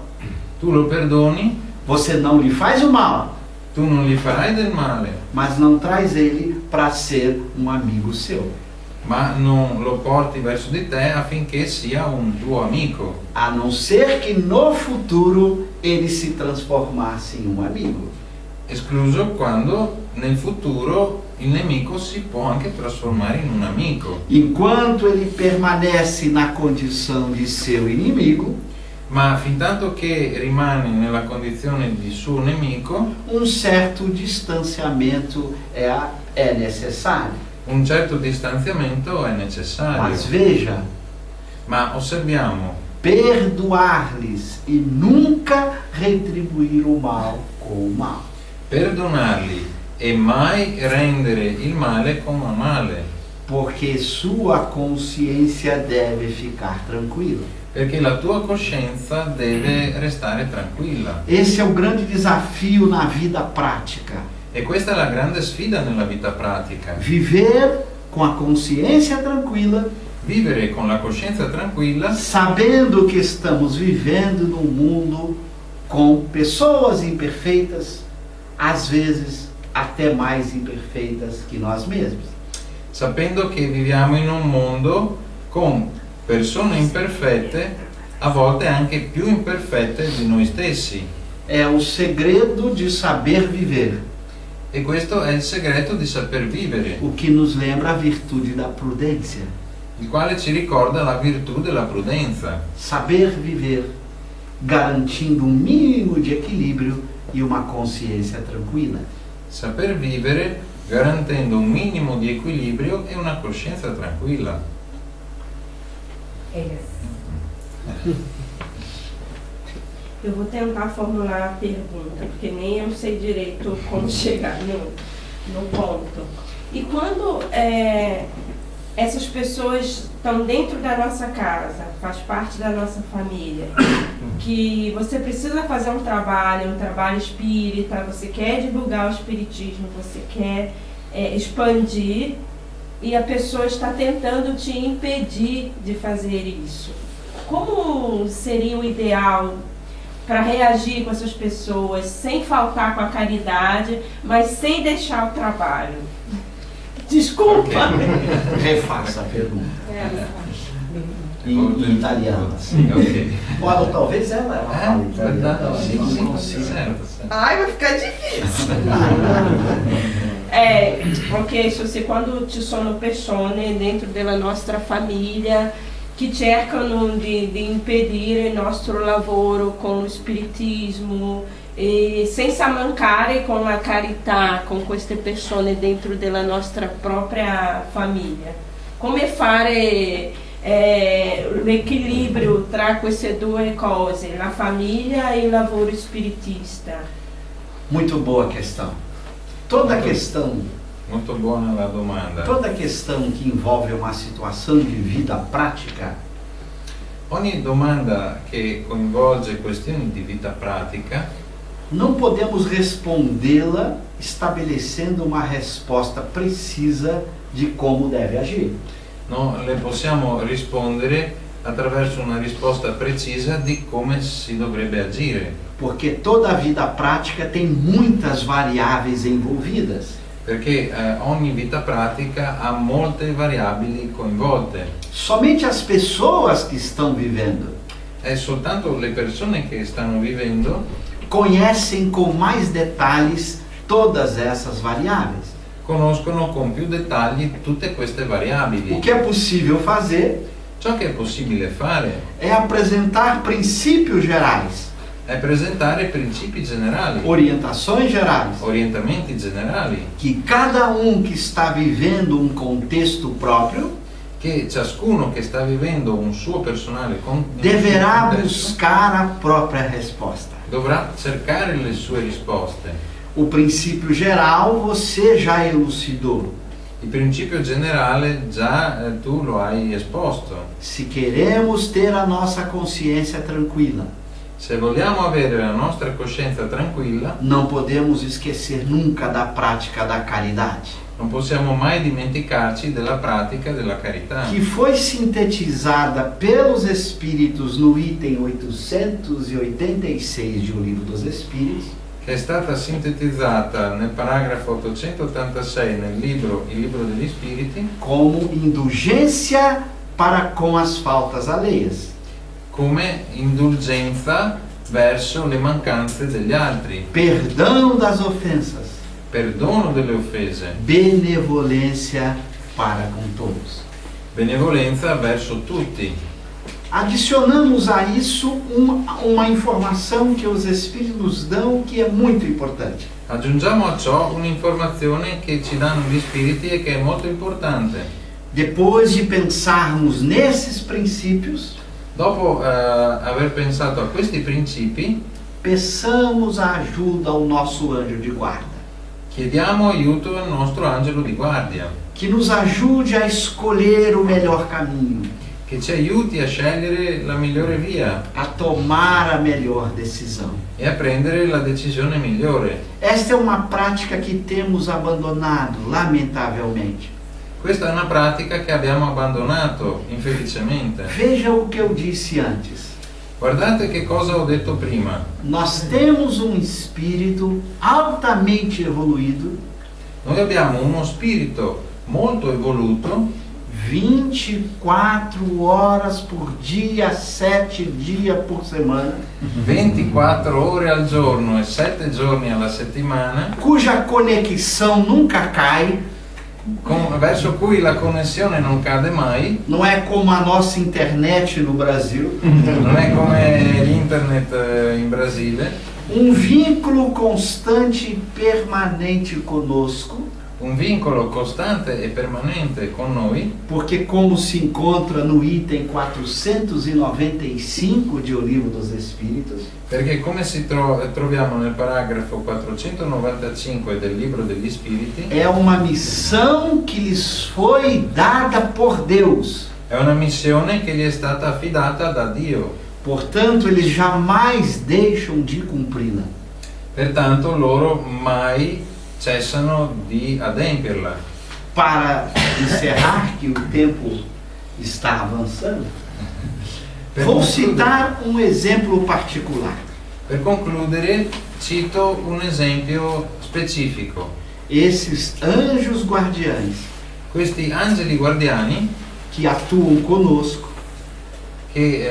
Tu lo perdoni, você não lhe faz o mal, tu non gli farai del male, mas não traz ele para ser um amigo seu. ma non lo porti verso di te affinché sia un tuo amico, A não ser que no futuro ele se transformasse em um amigo. escluso quando nel futuro il nemico si può anche trasformare in un amico. Enquanto ele permanece na condição de seu inimigo, Ma fintanto che rimane nella condizione di suo nemico, um certo distanciamento é necessário. un certo distanziamento è necessario. Mas veja, Ma osserviamo, perdoar-lhes e nunca retribuir o mal com o mal. perdonarli e mai rendere il male con il male, Porque sua consciência deve ficar tranquila. perché la tua coscienza deve restare tranquilla. Esse é o grande desafio na vida prática. E questa è la grande sfida nella vita pratica. Viver com a consciência tranquila, Vivere con la coscienza tranquilla, sabendo que estamos vivendo num mundo com pessoas imperfeitas, às vezes até mais imperfeitas que nós mesmos. sapendo che viviamo in un mondo con persone imperfette, a volte anche più imperfette di noi stessi. É o segredo de saber viver, E questo è il segreto di saper vivere, o que nos lembra a virtude da prudência. il quale ci ricorda la virtù della prudenza. Saber viver, garantindo um mínimo de equilíbrio e uma consciência tranquila. Saper vivere garantendo un minimo di equilibrio e una coscienza tranquilla. É isso. Eu vou tentar formular a pergunta, porque nem eu sei direito como chegar no ponto. E quando essas pessoas estão dentro da nossa casa, faz parte da nossa família, que você precisa fazer um trabalho espírita, você quer divulgar o espiritismo, você quer expandir, e a pessoa está tentando te impedir de fazer isso. Como seria o ideal para reagir com essas pessoas sem faltar com a caridade, mas sem deixar o trabalho? Desculpa. Refaça a pergunta. Em italiano. Ok. Ou talvez ela fale italiano. Sì, certo. Ai, vai ficar difícil. Perché quando ci sono persone dentro della nostra famiglia che cercano di impedire il nostro lavoro con lo spiritismo e senza mancare con la carità con queste persone dentro della nostra propria famiglia. Come fare l'equilibrio tra queste due cose, la famiglia e il lavoro spiritista? Muito boa questão. Toda questão, Molto buona la domanda. toda questão que envolve uma situação de vida prática Ogni domanda che coinvolge questioni di vita pratica não podemos respondê-la estabelecendo uma resposta precisa de como deve agir. non le possiamo rispondere attraverso una risposta precisa di come si dovrebbe agire, Porque toda a vida prática tem muitas variáveis envolvidas. perché ogni vita pratica ha molte variabili coinvolte. Somente as pessoas que estão vivendo È soltanto le persone che stanno vivendo conhecem com mais detalhes todas essas variáveis. conoscono con più dettagli tutte queste O variabili. que é possível fazer Ciò che è possibile fare é apresentar princípios gerais, è presentare principi generali, orientações gerais, orientamenti generali, que cada que está vivendo um contexto próprio che ciascuno che sta vivendo un suo personale deverá contesto buscar a própria resposta. dovrà cercare le sue risposte. O princípio geral você já elucidou. Il principio generale già tu lo hai esposto. Se queremos ter a nossa consciência tranquila, Se vogliamo avere la nostra coscienza tranquilla, não podemos esquecer nunca da prática da caridade, non possiamo mai dimenticarci della pratica della carità, que foi sintetizada pelos Espíritos no item 886 de O Livro dos Espíritos, che è stata sintetizzata nel paragrafo 886 nel libro Il Libro degli Spiriti como indulgência para com as faltas alheias, come indulgenza verso le mancanze degli altri, perdão das ofensas, perdono delle offese, benevolência para com todos. benevolenza verso tutti. Adicionamos a isso uma informação que os Espíritos dão que é muito importante. Aggiungiamo a ciò un'informazione che ci danno gli spiriti e che è molto importante. Depois de pensarmos nesses princípios, Dopo aver pensato a questi principi, peçamos a ajuda ao nosso anjo de guarda, chiediamo aiuto al nostro angelo di guardia, que nos ajude a escolher o melhor caminho, che ci aiuti a scegliere la migliore via a tomar a melhor decisão. e a prendere la decisione migliore. Esta é uma prática que temos abandonado, lamentavelmente. Questa è una pratica che abbiamo abbandonato, infelicemente. Veja o que eu disse antes. Guardate che cosa ho detto prima. Nós temos um espírito altamente evoluído Noi abbiamo uno spirito molto evoluto 24 horas por dia, 7 dias por semana, 24 ore al giorno e 7 giorni alla settimana, cuja conexão nunca cai, verso cui la connessione non cade mai, não é como a nossa internet no Brasil, non è come l'internet in Brasile, um vínculo constante e permanente conosco, un vincolo costante e permanente con noi, porque como se encontra no item 495 de O Livro dos Espíritos, perché come troviamo nel paragrafo 495 del Libro degli Spiriti, é uma missão que lhes foi dada por Deus. è una missione che gli è stata affidata da Dio. Portanto, eles jamais deixam de cumpri-la. Pertanto loro mai cessano di adempierla. Para encerrar, que o tempo está avançando, vou citar um exemplo particular. Per concludere, cito un esempio specifico. Esses anjos guardiães Questi angeli guardiani que atuam conosco che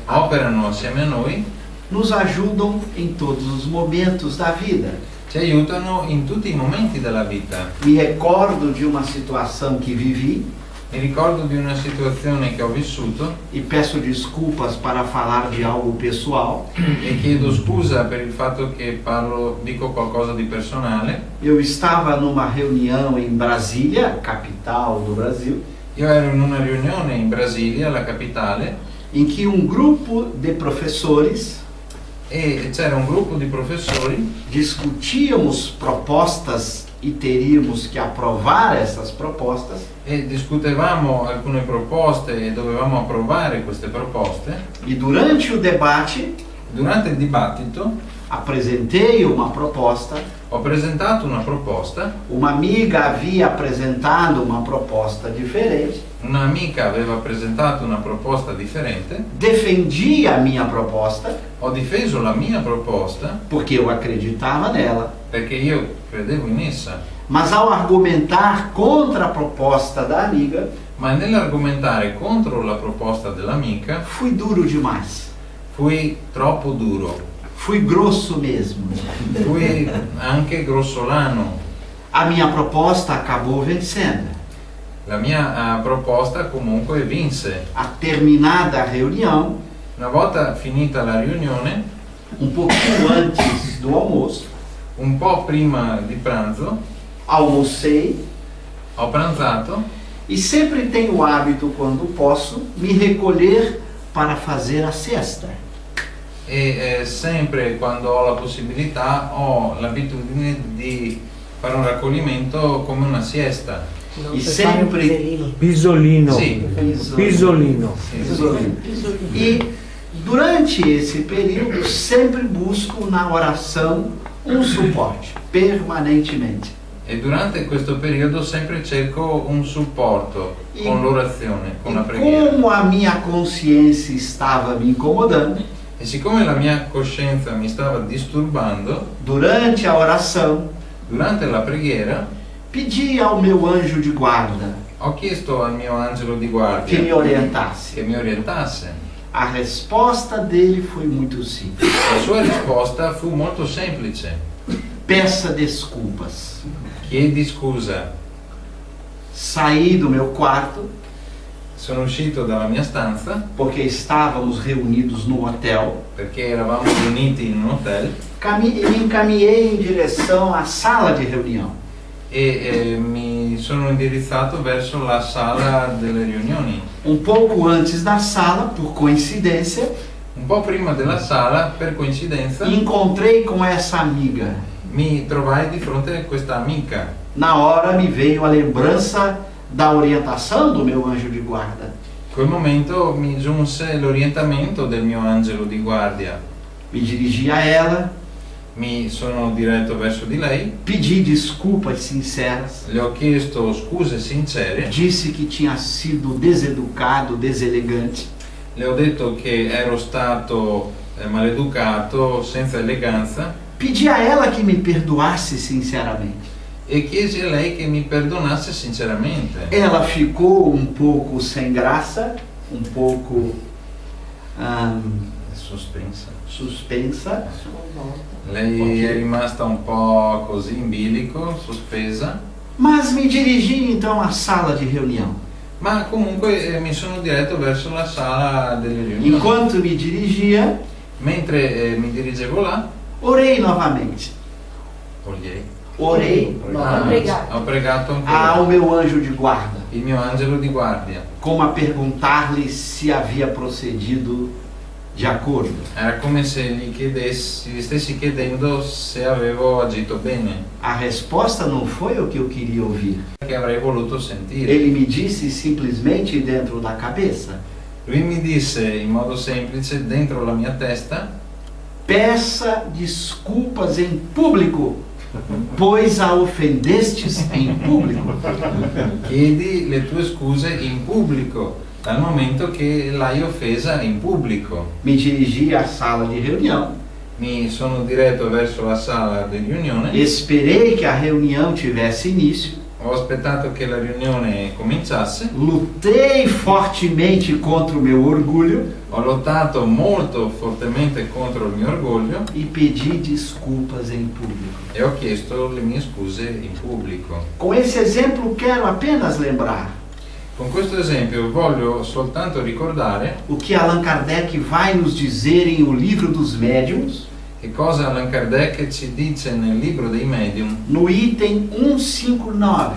operano assieme a noi nos ajudam em todos os momentos da vida. ci aiutano in tutti i momenti della vita. Me recordo de uma situação que vivi Mi ricordo di una situazione che ho vissuto e peço desculpas para falar de algo pessoal. e chiedo scusa per il fatto che dico qualcosa di personale. Eu estava numa reunião em Brasília, capital do Brasil, Io ero in una riunione in Brasilia, la capitale, em que um grupo de professores e c'era un gruppo di professori discutíamos propostas e teríamos que aprovar essas propostas, e discutevamo alcune proposte e dovevamo approvare queste proposte. e durante o debate Durante il dibattito apresentei uma proposta, ho presentato una proposta, uma amiga havia apresentado uma proposta diferente, un'amica aveva presentato una proposta differente, defendi a minha proposta, ho difeso la mia proposta porque eu acreditava nela, perché io credevo in essa, mas ao argumentar contra a proposta da amiga, ma nell'argomentare contro la proposta dell'amica fui duro demais, fui troppo duro, fui grosso mesmo. fui anche grossolano. A minha proposta acabou vencendo. La mia proposta comunque vinse. A terminada a reunião, Una volta finita la riunione, um pouquinho antes do almoço, un po' prima di pranzo, almocei ho pranzato e sempre tenho o hábito, quando posso, me recolher para fazer a siesta. e sempre quando ho la possibilità ho l'abitudine di fare un raccoglimento come una siesta. Non E per fare un sempre pisolino. Sì. Pisolino. E durante esse período sempre busco na oração um suporte, permanentemente. E durante questo periodo sempre cerco un supporto con l'orazione, con la E preghiera. como a minha consciência estava me incomodando, E siccome la mia coscienza mi stava disturbando, durante a oração, durante la preghiera pedi ao meu anjo de guarda ho chiesto al mio angelo di que me guardia orientasse. che mi orientasse. A resposta dele foi muito simples. La sua risposta fu molto semplice. Peça desculpas. Chiedi scusa. Saí do meu quarto Sono uscito dalla mia stanza porque estávamos reunidos no hotel perché eravamo riuniti in un hotel e me encaminhei em direção à sala de reunião. e mi sono indirizzato verso la sala delle riunioni. Um pouco antes da sala, por coincidência, Un po' prima della sala, per coincidenza, encontrei com essa amiga. mi trovai di fronte a questa amica. Na hora me veio a lembrança da orientação do meu anjo de guarda. In quel momento mi giunse l'orientamento del mio angelo di guardia. Me dirigi a ela, Mi sono diretto verso di lei, pedi desculpas sinceras, le ho chiesto scuse sincere, disse que tinha sido deseducado, deselegante, le ho detto che ero stato maleducato, senza eleganza, pedi a ela que me perdoasse sinceramente. e chiesi a lei che mi perdonasse sinceramente. Ela ficou um pouco sem graça, um pouco suspensa. Lei è rimasta un po' così in bilico, sospesa, Mas me dirigi então à sala de reunião. ma comunque mi sono diretto verso la sala delle riunioni. Enquanto me dirigia, Mentre mi dirigevo là, orei novamente. Orei novamente ho pregato ao ancora meu anjo de guarda, il mio angelo di guardia. como a perguntar-lhe se havia procedido de acordo. Era come se gli stessi chiedendo se avevo agito bene, A resposta não foi o que eu queria ouvir. che avrei voluto sentire. Ele me disse simplesmente dentro da cabeça: Lui mi disse in modo semplice, dentro la mia testa: peça desculpas em público, pois a ofendestes em público. chiedi le tue scuse in pubblico, dal momento che l'hai offesa in pubblico. Me dirigi à sala de reunião. Mi sono diretto verso la sala di riunione, Esperei que a reunião tivesse início. ho aspettato che la riunione cominciasse, Lutei fortemente contra o meu orgulho ho lottato molto fortemente contro il mio orgoglio e pedi desculpas em público. e ho chiesto le mie scuse in pubblico. Com esse exemplo, quero apenas lembrar Con questo esempio voglio soltanto ricordare o que Allan Kardec vai nos dizer em O Livro dos Médiuns, che cosa Allan Kardec ci dice nel libro dei medium, no item 159,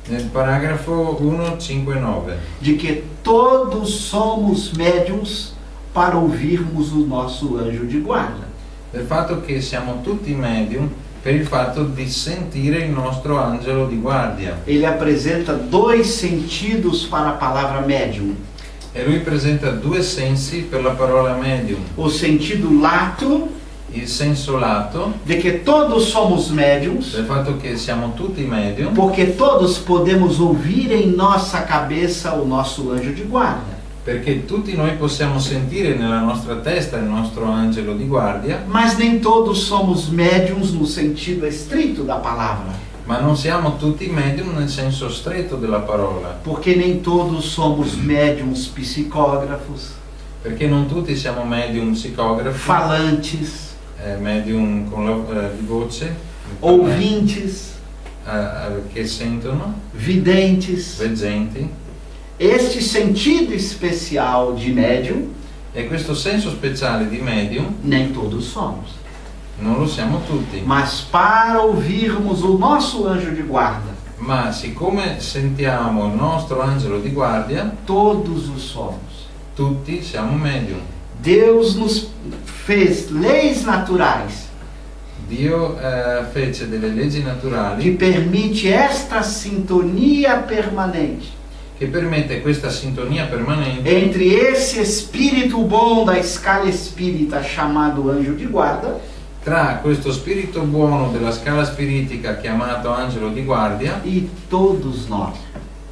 nel paragrafo 159, de que todos somos médiuns para ouvirmos o nosso anjo de guarda. del fatto che siamo tutti medium per il fatto di sentire il nostro angelo di guardia. Ele apresenta dois sentidos para a palavra médium: E lui presenta due sensi per la parola medium. o sentido lato, Il senso lato, de que todos somos médiums, del fatto che siamo tutti medium, porque todos podemos ouvir em nossa cabeça o nosso anjo de guarda. perché tutti noi possiamo sentire nella nostra testa il nostro angelo di guardia, Mas nem todos somos médiums no sentido estrito da palavra, ma non siamo tutti medium nel senso stretto della parola, porque nem todos somos médiums psicógrafos, perché non tutti siamo medium psicografi, falantes, medium con di voce, ouvintes, che sentono, videntes. veggenti. Este sentido especial de médium, E questo senso speciale di medium nem todos somos. non lo siamo tutti, Mas para ouvirmos o nosso anjo de guarda, ma siccome sentiamo il nostro angelo di guardia, todos o somos. tutti siamo medium. Deus nos fez leis naturais Dio fece delle leggi que naturali permite esta sintonia permanente che permette questa sintonia permanente entre esse espírito bom da escala espírita chamado anjo de guarda tra questo spirito buono della scala spiritica chiamato angelo di guardia e todos nós.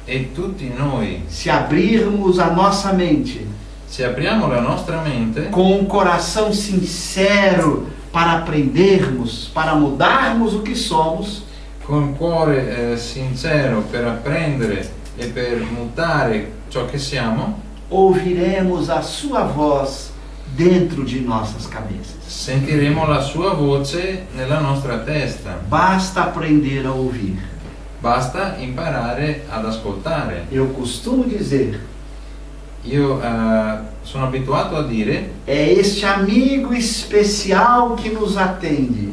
e tutti noi. Se abrirmos a nossa mente Se apriamo la nostra mente com um coração sincero para aprendermos, para mudarmos o que somos, con cuore sincero per apprendere e per mutare ciò che siamo, ouviremos a sua voz dentro de nossas cabeças. sentiremo la sua voce nella nostra testa. Basta aprender a ouvir. Basta imparare ad ascoltare. Eu costumo dizer, Io sono abituato a dire: é este amigo especial que nos atende,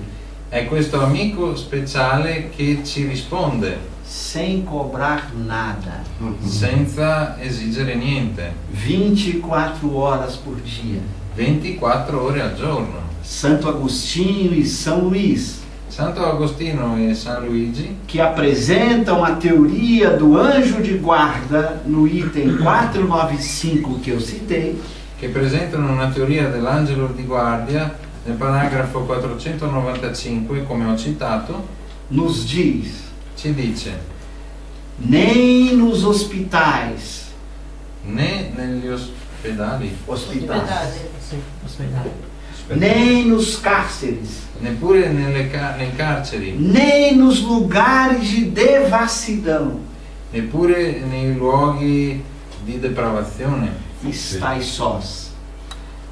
è questo amico speciale che ci risponde sem cobrar nada, senza esigere niente, 24 horas por dia. 24 ore al giorno. Santo Agostinho e São Luís, Santo Agostino e San Luigi, que apresentam a teoria do anjo de guarda no item 495 que eu citei, che presentano una teoria dell'angelo di guardia nel paragrafo 495, come ho citato, nos diz: ci dice: nem nos hospitais, né negli ospedali, nem nos cárceres, neppure nei carceri, nem nos lugares de devassidão neppure nei luoghi di depravazione estáis sós.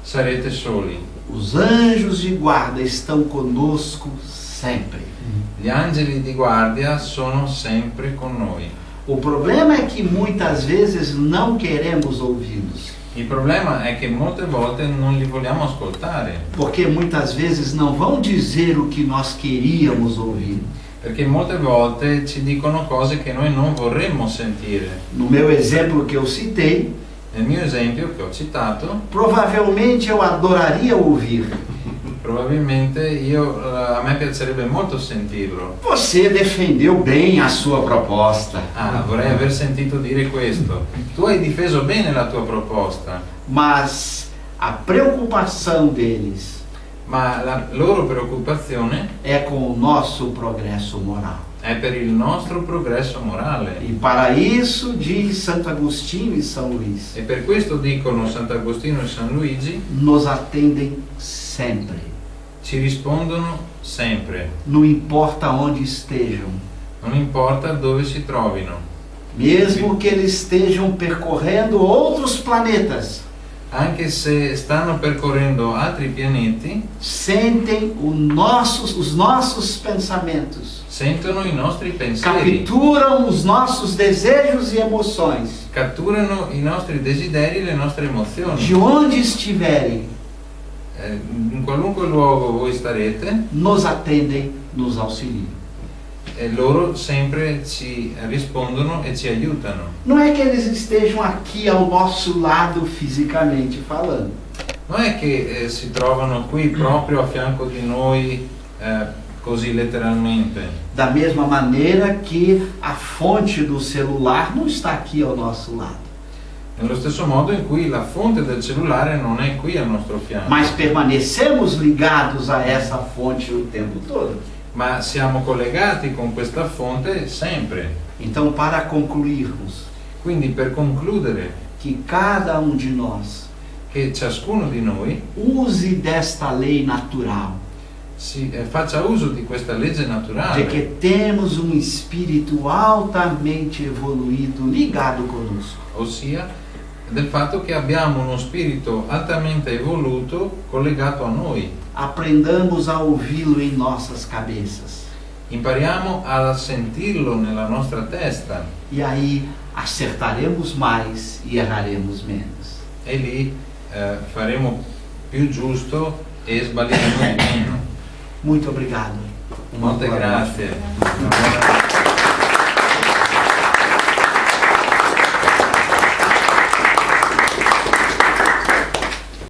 sarete soli. Os anjos de guarda estão conosco sempre. Gli angeli di guardia sono sempre con noi. O problema é que muitas vezes não queremos ouvi-los, Il problema è che molte volte non li vogliamo ascoltare, porque muitas vezes não vão dizer o que nós queríamos ouvir. perché molte volte ci dicono cose che noi non vorremmo sentire. No meu exemplo que eu citei, Nel mio esempio che ho citato, provavelmente eu adoraria ouvir: probabilmente a me piacerebbe molto sentirlo. você defendeu bem a sua proposta, Ah, vorrei aver sentito dire questo. Tu hai difeso bene la tua proposta, mas a preocupação deles ma la loro preoccupazione é com o nosso progresso moral. è per il nostro progresso morale. E para isso, diz Santo Agostinho e São Luís, E per questo dicono Sant'Agostino e San Luigi, nos atendem sempre, ci rispondono sempre, não importa onde estejam, non importa dove si trovino. mesmo que eles estejam percorrendo outros planetas, Anche se stanno percorrendo altri pianeti, sentem os nossos pensamentos, sentono i nostri pensieri, capturam os nossos desejos e emoções, catturano i nostri desideri e le nostre emozioni. de onde estiverem, In qualunque luogo voi starete, nos atendem, nos auxiliam. e loro sempre ci rispondono e ci aiutano. Não é que eles estejam aqui ao nosso lado fisicamente falando, Non è che si trovano qui proprio a fianco di noi, così letteralmente. da mesma maneira que a fonte do celular não está aqui ao nosso lado, Nello stesso modo in cui la fonte del cellulare non è qui al nostro fianco, mas permanecemos ligados a essa fonte o tempo todo. ma siamo collegati con questa fonte sempre. Então, para concluirmos, Quindi per concludere, que cada de nós che ciascuno di noi use desta lei natural, faccia uso di questa legge de naturale, que temos espírito altamente evoluído ligado conosco. ossia del fatto che abbiamo uno spirito altamente evoluto collegato a noi. Aprendamos a ouvi-lo em nossas cabeças. Impariamo a sentirlo nella nostra testa E aí acertaremos mais e erraremos menos. e lì faremo più giusto e sbaglieremo di meno. Muito obrigado. Uma Molte boa noite. grazie.